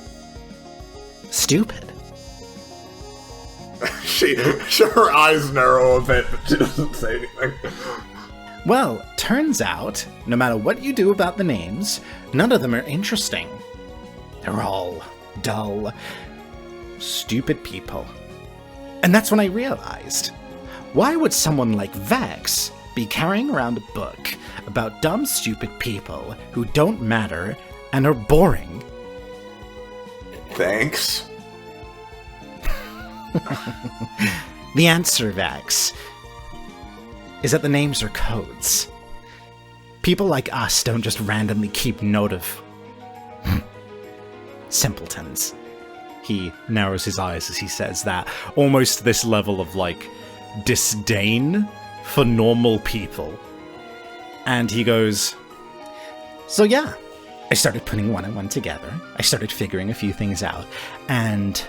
stupid. Her eyes narrow a bit, but she doesn't say anything. Well, turns out, no matter what you do about the names, none of them are interesting. They're all dull, stupid people. And that's when I realized, why would someone like Vex be carrying around a book about dumb, stupid people who don't matter and are boring? Thanks. The answer, Vex, is that the names are codes. People like us don't just randomly keep note of simpletons. He narrows his eyes as he says that, almost this level of disdain for normal people. And he goes, so yeah, I started putting one and one together. I started figuring a few things out, and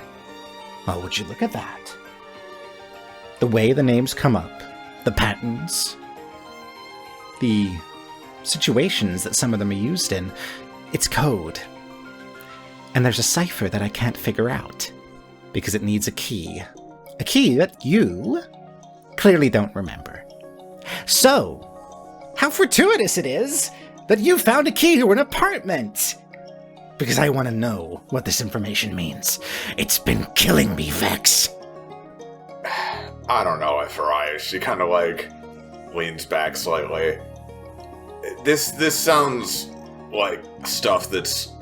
well, would you look at that? The way the names come up, the patterns, the situations that some of them are used in, it's code. And there's a cipher that I can't figure out, because it needs a key. A key that you clearly don't remember. So, how fortuitous it is that you found a key to an apartment! Because I want to know what this information means. It's been killing me, Vex. I don't know if her eyes. She kind of leans back slightly. This sounds like stuff that's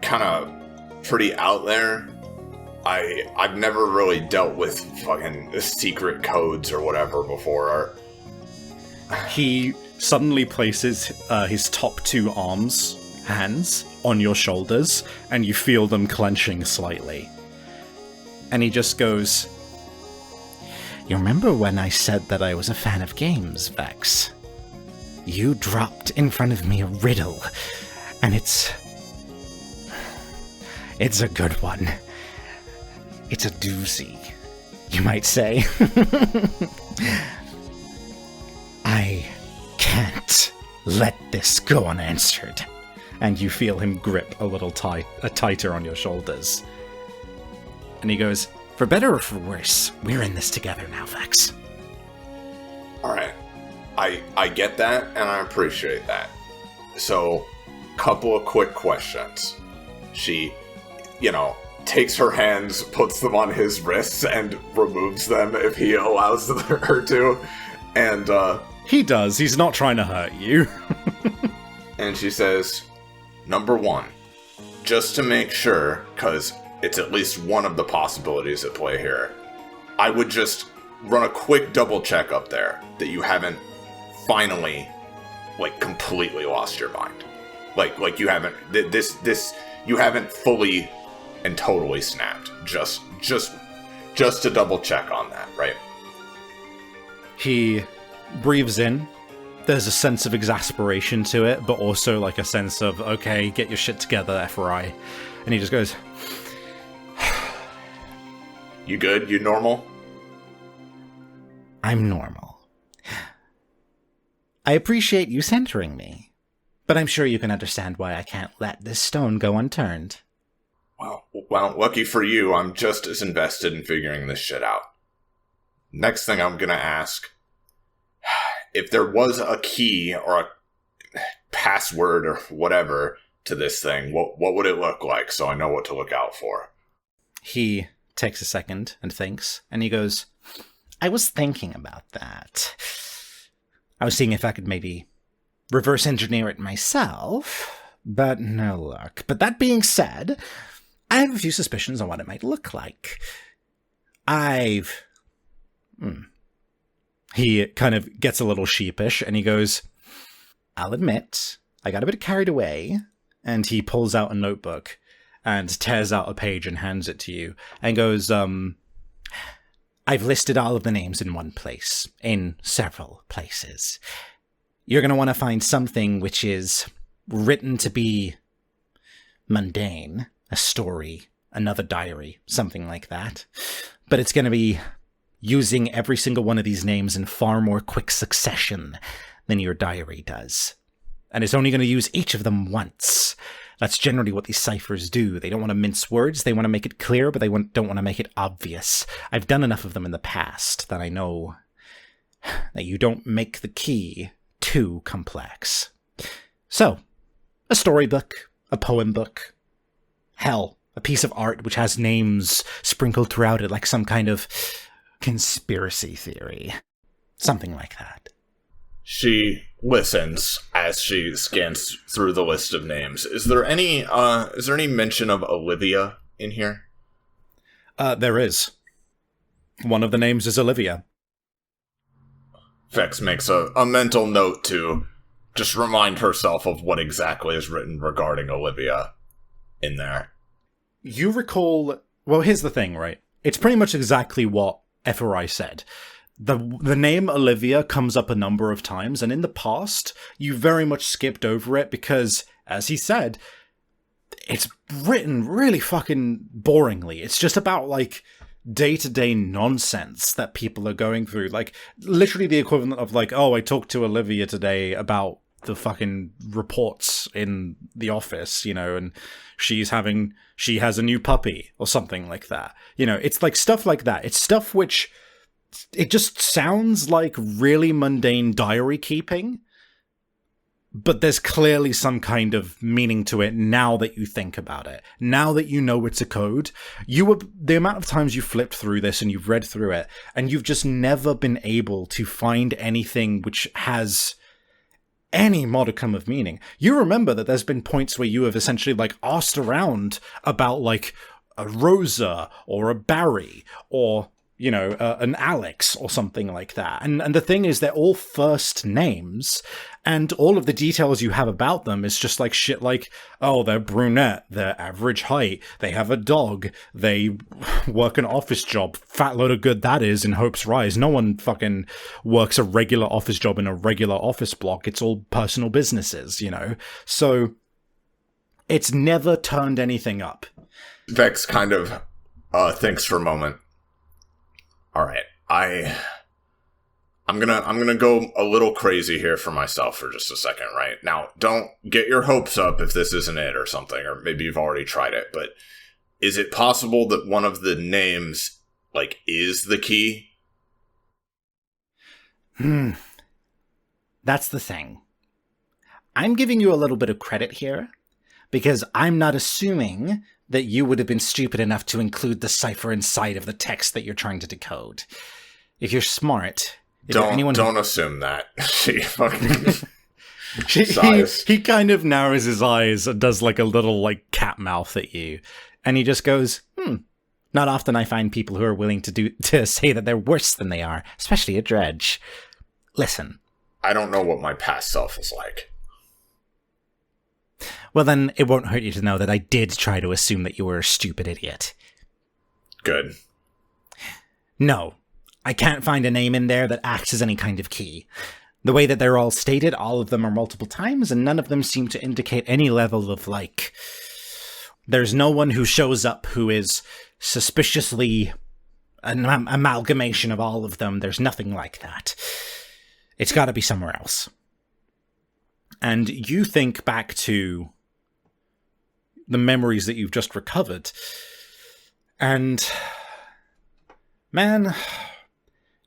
kind of pretty out there. I've never really dealt with fucking secret codes or whatever before. He suddenly places his top two hands on your shoulders, and you feel them clenching slightly. And he just goes, You remember when I said that I was a fan of games, Vex? You dropped in front of me a riddle, and it's a good one. It's a doozy, you might say. I can't let this go unanswered. And you feel him grip a little tighter on your shoulders. And he goes, for better or for worse, we're in this together now, Vex. Alright. I get that, and I appreciate that. So, couple of quick questions. She, takes her hands, puts them on his wrists, and removes them if he allows her to. And, he does. He's not trying to hurt you. And she says, number one, just to make sure, because it's at least one of the possibilities at play here, I would just run a quick double check up there that you haven't finally, completely lost your mind. Like you haven't, you haven't fully and totally snapped. Just to double check on that, right? He breathes in. There's a sense of exasperation to it, but also a sense of, okay, get your shit together, FRI. And he just goes, you good? You normal? I'm normal. I appreciate you centering me, but I'm sure you can understand why I can't let this stone go unturned. Well, lucky for you, I'm just as invested in figuring this shit out. Next thing I'm gonna ask, if there was a key or a password or whatever to this thing, what would it look like so I know what to look out for? He takes a second and thinks, and he goes, I was thinking about that. I was seeing if I could maybe reverse engineer it myself, but no luck. But that being said, I have a few suspicions on what it might look like. He kind of gets a little sheepish, and he goes, I'll admit, I got a bit carried away, and he pulls out a notebook and tears out a page and hands it to you, and goes, I've listed all of the names in one place, in several places. You're going to want to find something which is written to be mundane, a story, another diary, something like that. But it's going to be using every single one of these names in far more quick succession than your diary does. And it's only going to use each of them once. That's generally what these ciphers do. They don't want to mince words, they want to make it clear, but they don't want to make it obvious. I've done enough of them in the past that I know that you don't make the key too complex. So, a storybook, a poem book, hell, a piece of art which has names sprinkled throughout it like some kind of conspiracy theory. Something like that. She listens as she scans through the list of names. Is there any mention of Olivia in here? There is. One of the names is Olivia. Vex makes a mental note to just remind herself of what exactly is written regarding Olivia in there. You recall... Well, here's the thing, right? It's pretty much exactly what FRI said. The name Olivia comes up a number of times, and in the past, you very much skipped over it because, as he said, it's written really fucking boringly. It's just about, day-to-day nonsense that people are going through. Literally the equivalent of, oh, I talked to Olivia today about the fucking reports in the office, and she has a new puppy, or something like that. It's stuff like that. It's stuff which... It just sounds like really mundane diary keeping, but there's clearly some kind of meaning to it now that you think about it. Now that you know it's a code, the amount of times you flipped through this and you've read through it, and you've just never been able to find anything which has any modicum of meaning. You remember that there's been points where you have essentially asked around about a Rosa or a Barry or an Alex or something like that. And the thing is, they're all first names, and all of the details you have about them is just like shit like, oh, they're brunette, they're average height, they have a dog, they work an office job, fat load of good that is in Hope's Rise. No one fucking works a regular office job in a regular office block. It's all personal businesses, So it's never turned anything up. Vex kind of thinks for a moment. All right, I'm gonna go a little crazy here for myself for just a second, right? Now, don't get your hopes up if this isn't it or something, or maybe you've already tried it, but is it possible that one of the names, like, is the key? That's the thing. I'm giving you a little bit of credit here, because I'm not assuming that you would have been stupid enough to include the cipher inside of the text that you're trying to decode. If you're smart... Don't assume that. She fucking... he kind of narrows his eyes and does like a little like cat mouth at you. And he just goes, not often I find people who are willing to say that they're worse than they are, especially a dredge. Listen. I don't know what my past self is like. Well, then it won't hurt you to know that I did try to assume that you were a stupid idiot. Good. No, I can't find a name in there that acts as any kind of key. The way that they're all stated, all of them are multiple times, and none of them seem to indicate any level of, like... There's no one who shows up who is suspiciously an amalgamation of all of them. There's nothing like that. It's got to be somewhere else. And you think back to the memories that you've just recovered, and, man,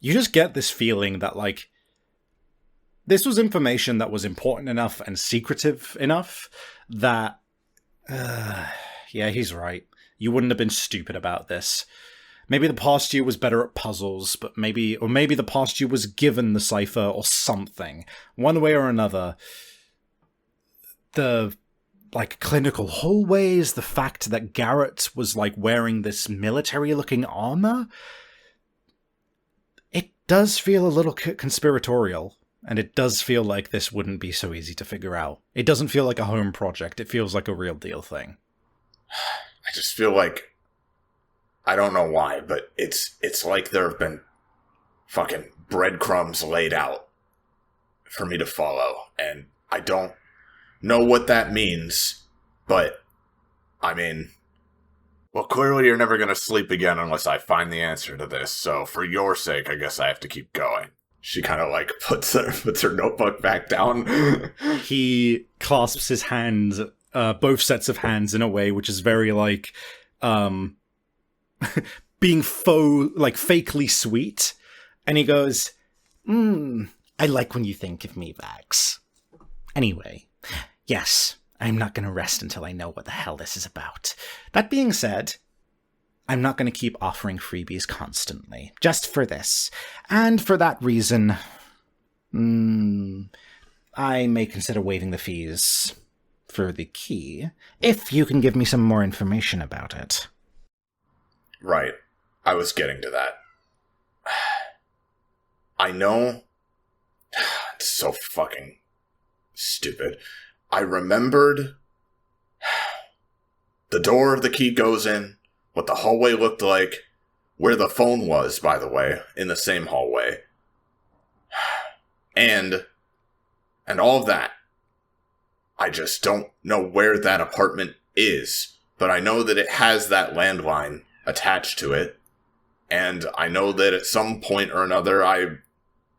you just get this feeling that, like, this was information that was important enough and secretive enough that, yeah, he's right. You wouldn't have been stupid about this. Maybe the past you was better at puzzles, but maybe the past you was given the cipher or something. One way or another, the, like, clinical hallways, the fact that Garrett was, like, wearing this military-looking armor, it does feel a little conspiratorial. And it does feel like this wouldn't be so easy to figure out. It doesn't feel like a home project. It feels like a real deal thing. I just feel like, I don't know why, but it's like there have been fucking breadcrumbs laid out for me to follow. And I don't know what that means, but, I mean, well, clearly you're never going to sleep again unless I find the answer to this. So for your sake, I guess I have to keep going. She kind of, like, puts her notebook back down. He clasps his hands, both sets of hands, in a way which is very, like, being fakely sweet. And he goes, I like when you think of me, Vax. Anyway, yes, I'm not going to rest until I know what the hell this is about. That being said, I'm not going to keep offering freebies constantly, just for this. And for that reason, I may consider waiving the fees for the key, if you can give me some more information about it. Right. I was getting to that. I know. It's so fucking stupid. I remembered the door the key goes in, what the hallway looked like, where the phone was, by the way, in the same hallway. And all of that. I just don't know where that apartment is, but I know that it has that landline attached to it, and I know that at some point or another I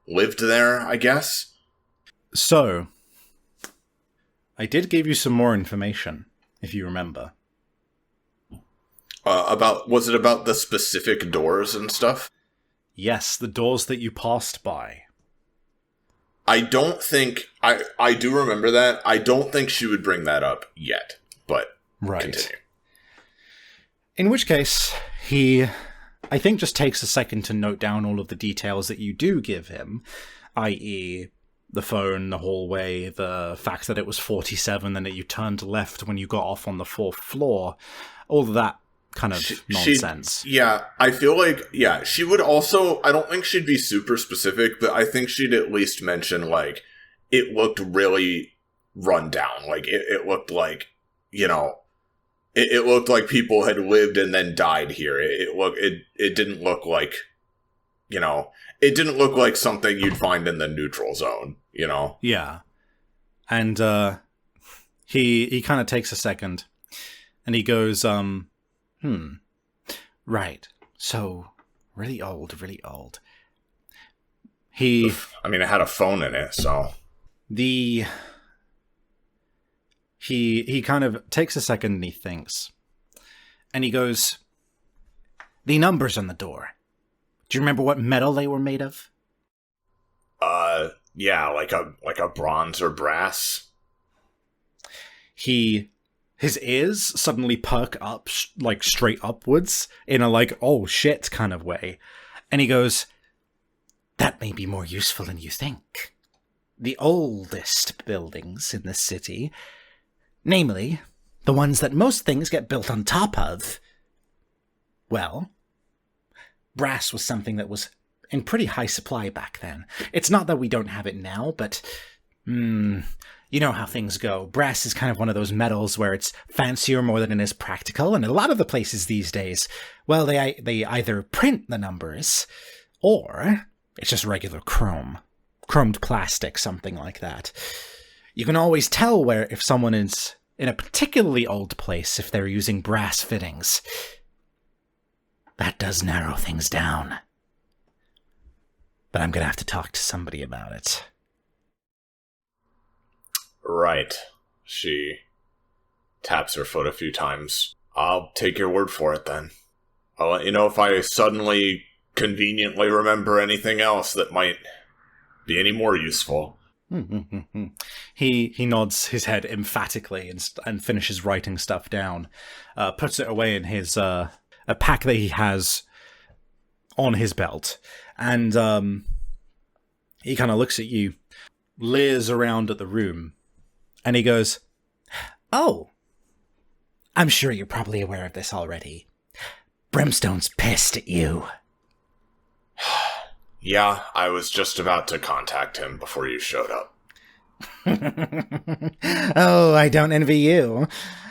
lived there, I guess. So, I did give you some more information, if you remember. Was it about the specific doors and stuff? Yes, the doors that you passed by. I don't think... I do remember that. I don't think she would bring that up yet, but right. Continue. In which case, he, I think, just takes a second to note down all of the details that you do give him, i.e., the phone, the hallway, the fact that it was 47 and that you turned left when you got off on the 4th floor. All of that kind of nonsense. Yeah, I feel like, yeah, she would also, I don't think she'd be super specific, but I think she'd at least mention, like, it looked really run down. Like, it looked like, you know, it looked like people had lived and then died here. It didn't look like, you know, it didn't look like something you'd find in the neutral zone, you know? Yeah. And he kind of takes a second, and he goes, right. So, really old, really old. I mean, it had a phone in it, so... He kind of takes a second and he thinks. And he goes, the numbers on the door. Do you remember what metal they were made of? Yeah, like a bronze or brass. His ears suddenly perk up, like, straight upwards, in a, like, oh shit kind of way. And he goes, that may be more useful than you think. The oldest buildings in this city, namely, the ones that most things get built on top of, well, brass was something that was in pretty high supply back then. It's not that we don't have it now, but, you know how things go. Brass is kind of one of those metals where it's fancier more than it is practical, and a lot of the places these days, well, they either print the numbers, or it's just regular chrome. Chromed plastic, something like that. You can always tell if someone is in a particularly old place if they're using brass fittings. That does narrow things down. But I'm gonna have to talk to somebody about it. Right. She taps her foot a few times. I'll take your word for it then. I'll let you know if I suddenly conveniently remember anything else that might be any more useful. He nods his head emphatically and finishes writing stuff down. Puts it away in his a pack that he has on his belt. And he kind of looks at you, leers around at the room, and he goes, oh, I'm sure you're probably aware of this already. Brimstone's pissed at you. Yeah, I was just about to contact him before you showed up. Oh, I don't envy you.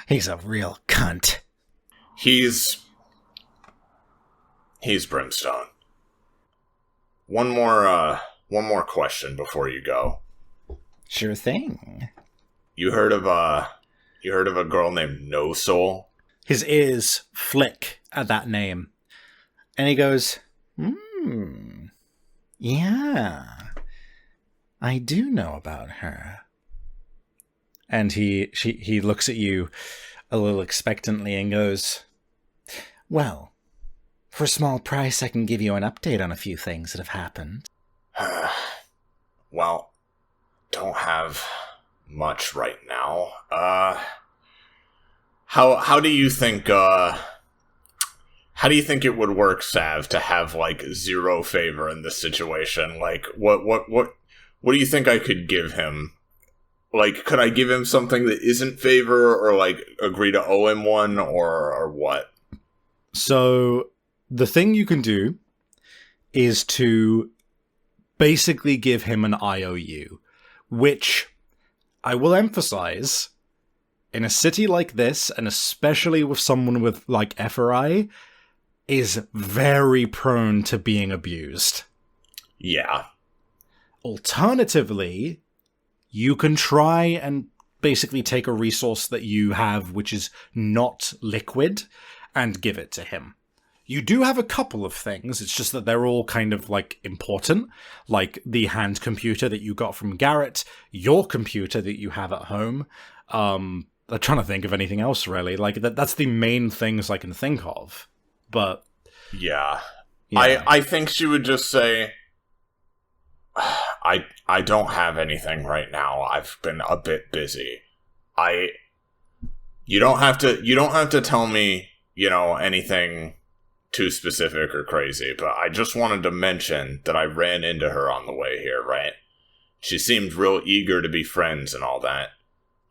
He's a real cunt. He's Brimstone. One more question before you go. Sure thing. You heard of a girl named NoSoul? His ears flick at that name. And he goes, yeah, I do know about her. And he looks at you a little expectantly and goes, well, for a small price I can give you an update on a few things that have happened. Well, don't have much right now. How do you think it would work, Sav, to have, like, zero favor in this situation? Like, what do you think I could give him? Like, could I give him something that isn't favor, or, like, agree to owe him one, or what? So, the thing you can do is to basically give him an IOU, which, I will emphasize, in a city like this, and especially with someone with, like, FRI, is very prone to being abused. Yeah. Alternatively, you can try and basically take a resource that you have which is not liquid and give it to him. You do have a couple of things, it's just that they're all kind of, like, important, like the hand computer that you got from Garrett, your computer that you have at home. I'm trying to think of anything else, really. Like, that's the main things I can think of. But yeah. I think she would just say, I don't have anything right now. I've been a bit busy. You don't have to tell me, anything too specific or crazy, but I just wanted to mention that I ran into her on the way here, right? She seemed real eager to be friends and all that.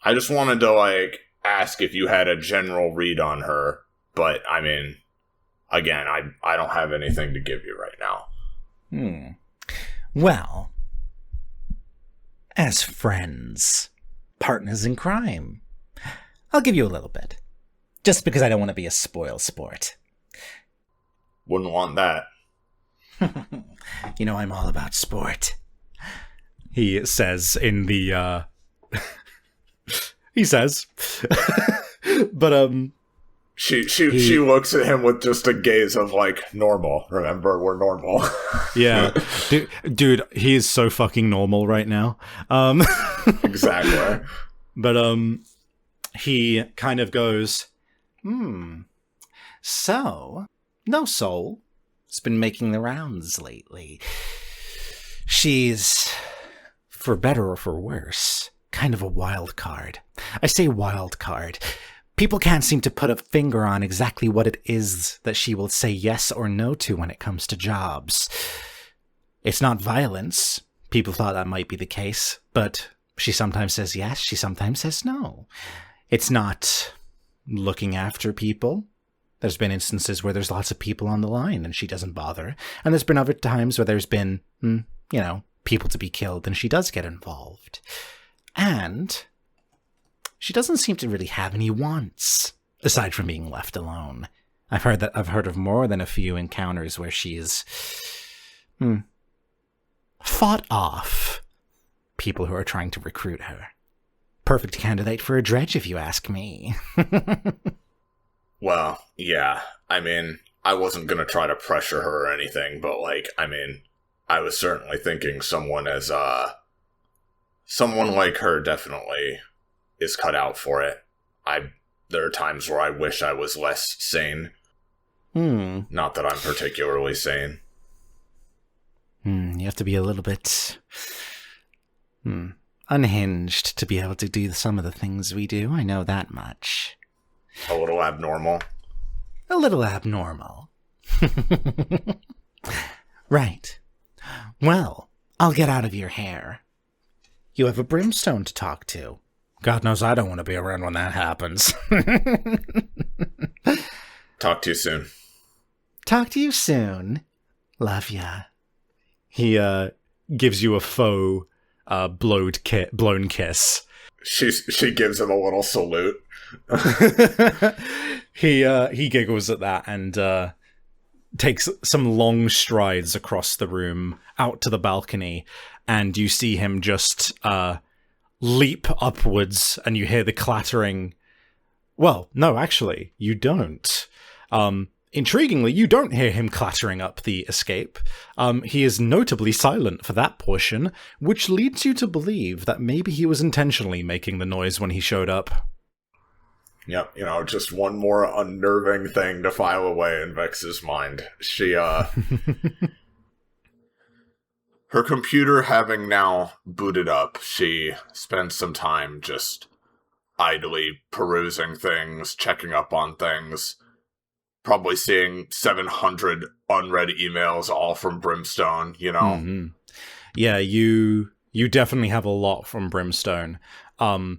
I just wanted to, ask if you had a general read on her, But, I mean, again, I don't have anything to give you right now. Well, as friends, partners in crime, I'll give you a little bit. Just because I don't want to be a spoil sport. Wouldn't want that. You know, I'm all about sport. He says in the, he says. But, She looks at him with just a gaze of, like, normal. Remember, we're normal. Yeah. Dude, he is so fucking normal right now. Exactly. But, he kind of goes, So, NoSoul has been making the rounds lately. She's, for better or for worse, kind of a wild card. I say wild card. People can't seem to put a finger on exactly what it is that she will say yes or no to when it comes to jobs. It's not violence. People thought that might be the case, but she sometimes says yes, she sometimes says no. It's not looking after people. There's been instances where there's lots of people on the line and she doesn't bother. And there's been other times where there's been, people to be killed and she does get involved. And she doesn't seem to really have any wants, aside from being left alone. I've heard of more than a few encounters where she's fought off people who are trying to recruit her. Perfect candidate for a dredge, if you ask me. Well, yeah. I mean, I wasn't going to try to pressure her or anything, but, I was certainly thinking someone like her definitely is cut out for it. There are times where I wish I was less sane. Not that I'm particularly sane. You have to be a little bit unhinged to be able to do some of the things we do. I know that much. A little abnormal. A little abnormal. Right. Well, I'll get out of your hair. You have a brimstone to talk to. God knows I don't want to be around when that happens. Talk to you soon. Talk to you soon. Love ya. he gives you a faux blown kiss. She gives him a little salute. He giggles at that and takes some long strides across the room out to the balcony, and you see him just leap upwards, and you hear the clattering. Well, no, actually, you don't. Intriguingly, you don't hear him clattering up the escape. He is notably silent for that portion, which leads you to believe that maybe he was intentionally making the noise when he showed up. Yep, just one more unnerving thing to file away in Vex's mind. She, her computer having now booted up, she spends some time just idly perusing things, checking up on things, probably seeing 700 unread emails, all from Brimstone, Mm-hmm. Yeah, you definitely have a lot from Brimstone. And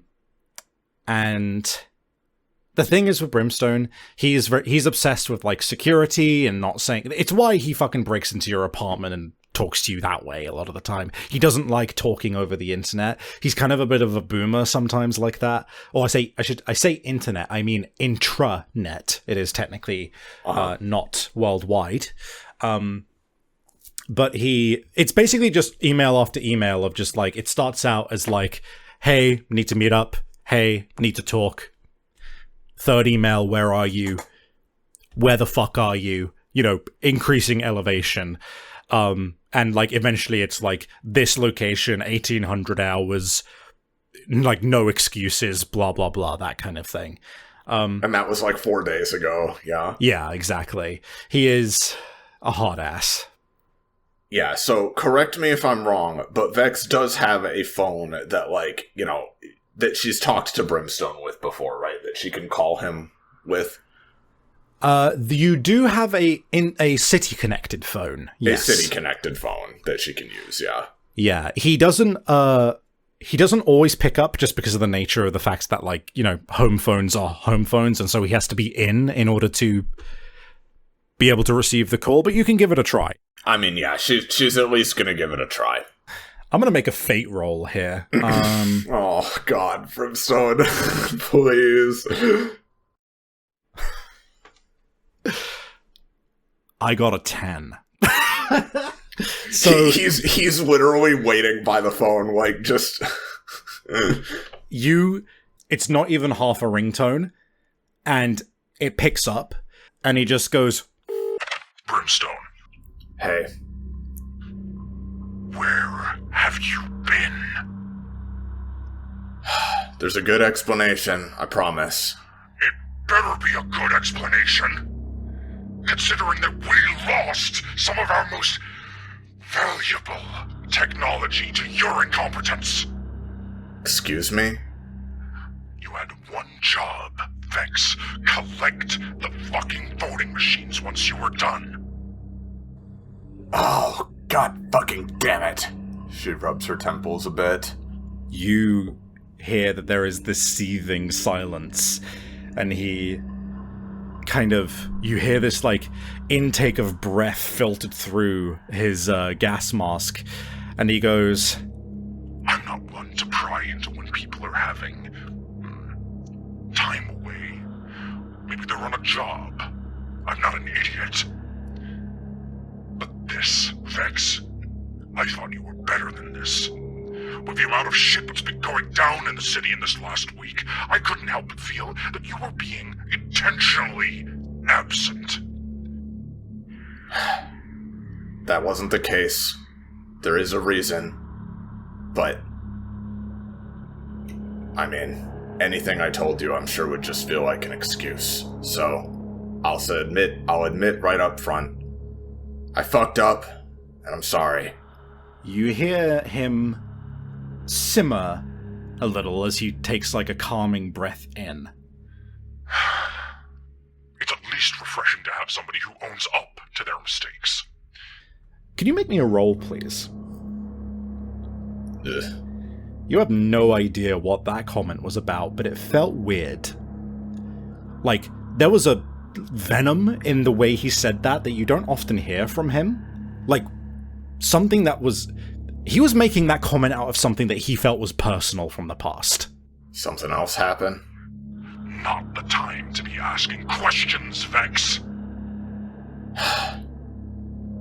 the thing is with Brimstone, he's obsessed with, security and not saying... It's why he fucking breaks into your apartment and talks to you that way a lot of the time. He doesn't like talking over the internet. He's kind of a bit of a boomer sometimes like that. Or I say internet, I mean intranet. It is technically not worldwide. But it's basically just email after email of just it starts out as hey, need to meet up. Hey, need to talk. Third email, where are you? Where the fuck are you? Increasing elevation. And eventually it's this location, 1800 hours, no excuses, blah, blah, blah, that kind of thing. And that was 4 days ago, yeah? Yeah, exactly. He is a hot ass. Yeah, so correct me if I'm wrong, but Vex does have a phone that, that she's talked to Brimstone with before, right? That she can call him with. You do have a city-connected phone. Yes. A city-connected phone that she can use, yeah. Yeah, he doesn't he doesn't always pick up just because of the nature of the fact that, like, you know, home phones are home phones, and so he has to be in order to be able to receive the call, but you can give it a try. I mean, yeah, she's at least gonna give it a try. I'm gonna make a fate roll here. Oh, God, Brimstone. Please. I got a 10. So he's literally waiting by the phone, like, just... It's not even half a ringtone, and it picks up, and he just goes, Brimstone. Hey. Where have you been? There's a good explanation, I promise. It better be a good explanation. Considering that we lost some of our most valuable technology to your incompetence. Excuse me? You had one job, Vex. Collect the fucking voting machines once you were done. Oh, God fucking damn it. She rubs her temples a bit. You hear that there is this seething silence, and he kind of, you hear this, like, intake of breath filtered through his gas mask, and he goes, I'm not one to pry into when people are having time away. Maybe they're on a job. I'm not an idiot. But this, Vex, I thought you were better than this. With the amount of shit that's been going down in the city in this last week, I couldn't help but feel that you were being intentionally absent. That wasn't the case. There is a reason. But, I mean, anything I told you I'm sure would just feel like an excuse. So, I'll admit right up front, I fucked up, and I'm sorry. You hear him simmer a little as he takes, like, a calming breath in. It's at least refreshing to have somebody who owns up to their mistakes. Can you make me a roll, please? Ugh. You have no idea what that comment was about, but it felt weird. Like, there was a venom in the way he said that you don't often hear from him. Like, something that was... He was making that comment out of something that he felt was personal from the past. Something else happened? Not the time to be asking questions, Vex.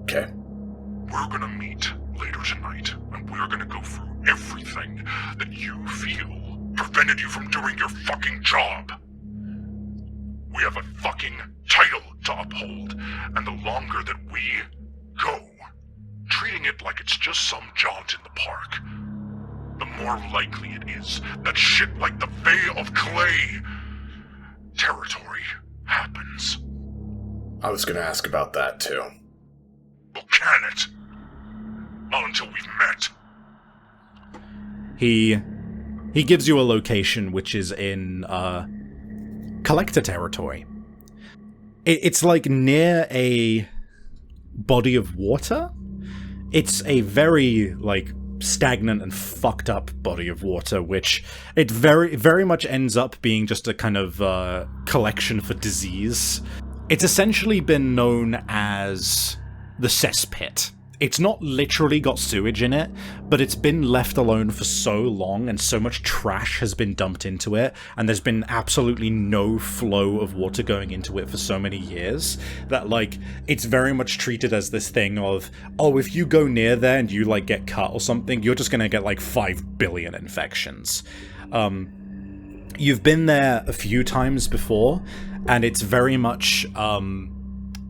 Okay. We're gonna meet later tonight, and we're gonna go through everything that you feel prevented you from doing your fucking job. We have a fucking title to uphold, and the longer that we go, treating it like it's just some jaunt in the park, the more likely it is that shit like the Bay of Clay territory happens. I was gonna ask about that, too. Well, can it? Not until we've met. He gives you a location which is in collector territory. It's like near a body of water. It's a very, like, stagnant and fucked up body of water, which it very, very much ends up being just a kind of collection for disease. It's essentially been known as the cesspit. It's not literally got sewage in it, but it's been left alone for so long and so much trash has been dumped into it, and there's been absolutely no flow of water going into it for so many years that, like, it's very much treated as this thing of, oh, if you go near there and you, like, get cut or something, you're just gonna get, like, 5 billion infections. You've been there a few times before, and it's very much,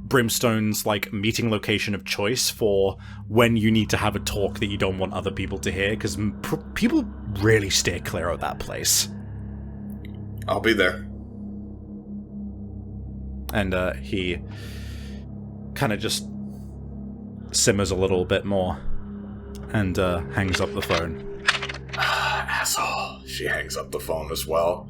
Brimstone's, like, meeting location of choice for when you need to have a talk that you don't want other people to hear, because people really steer clear of that place. I'll be there. And he kind of just simmers a little bit more and hangs up the phone. Asshole. She hangs up the phone as well.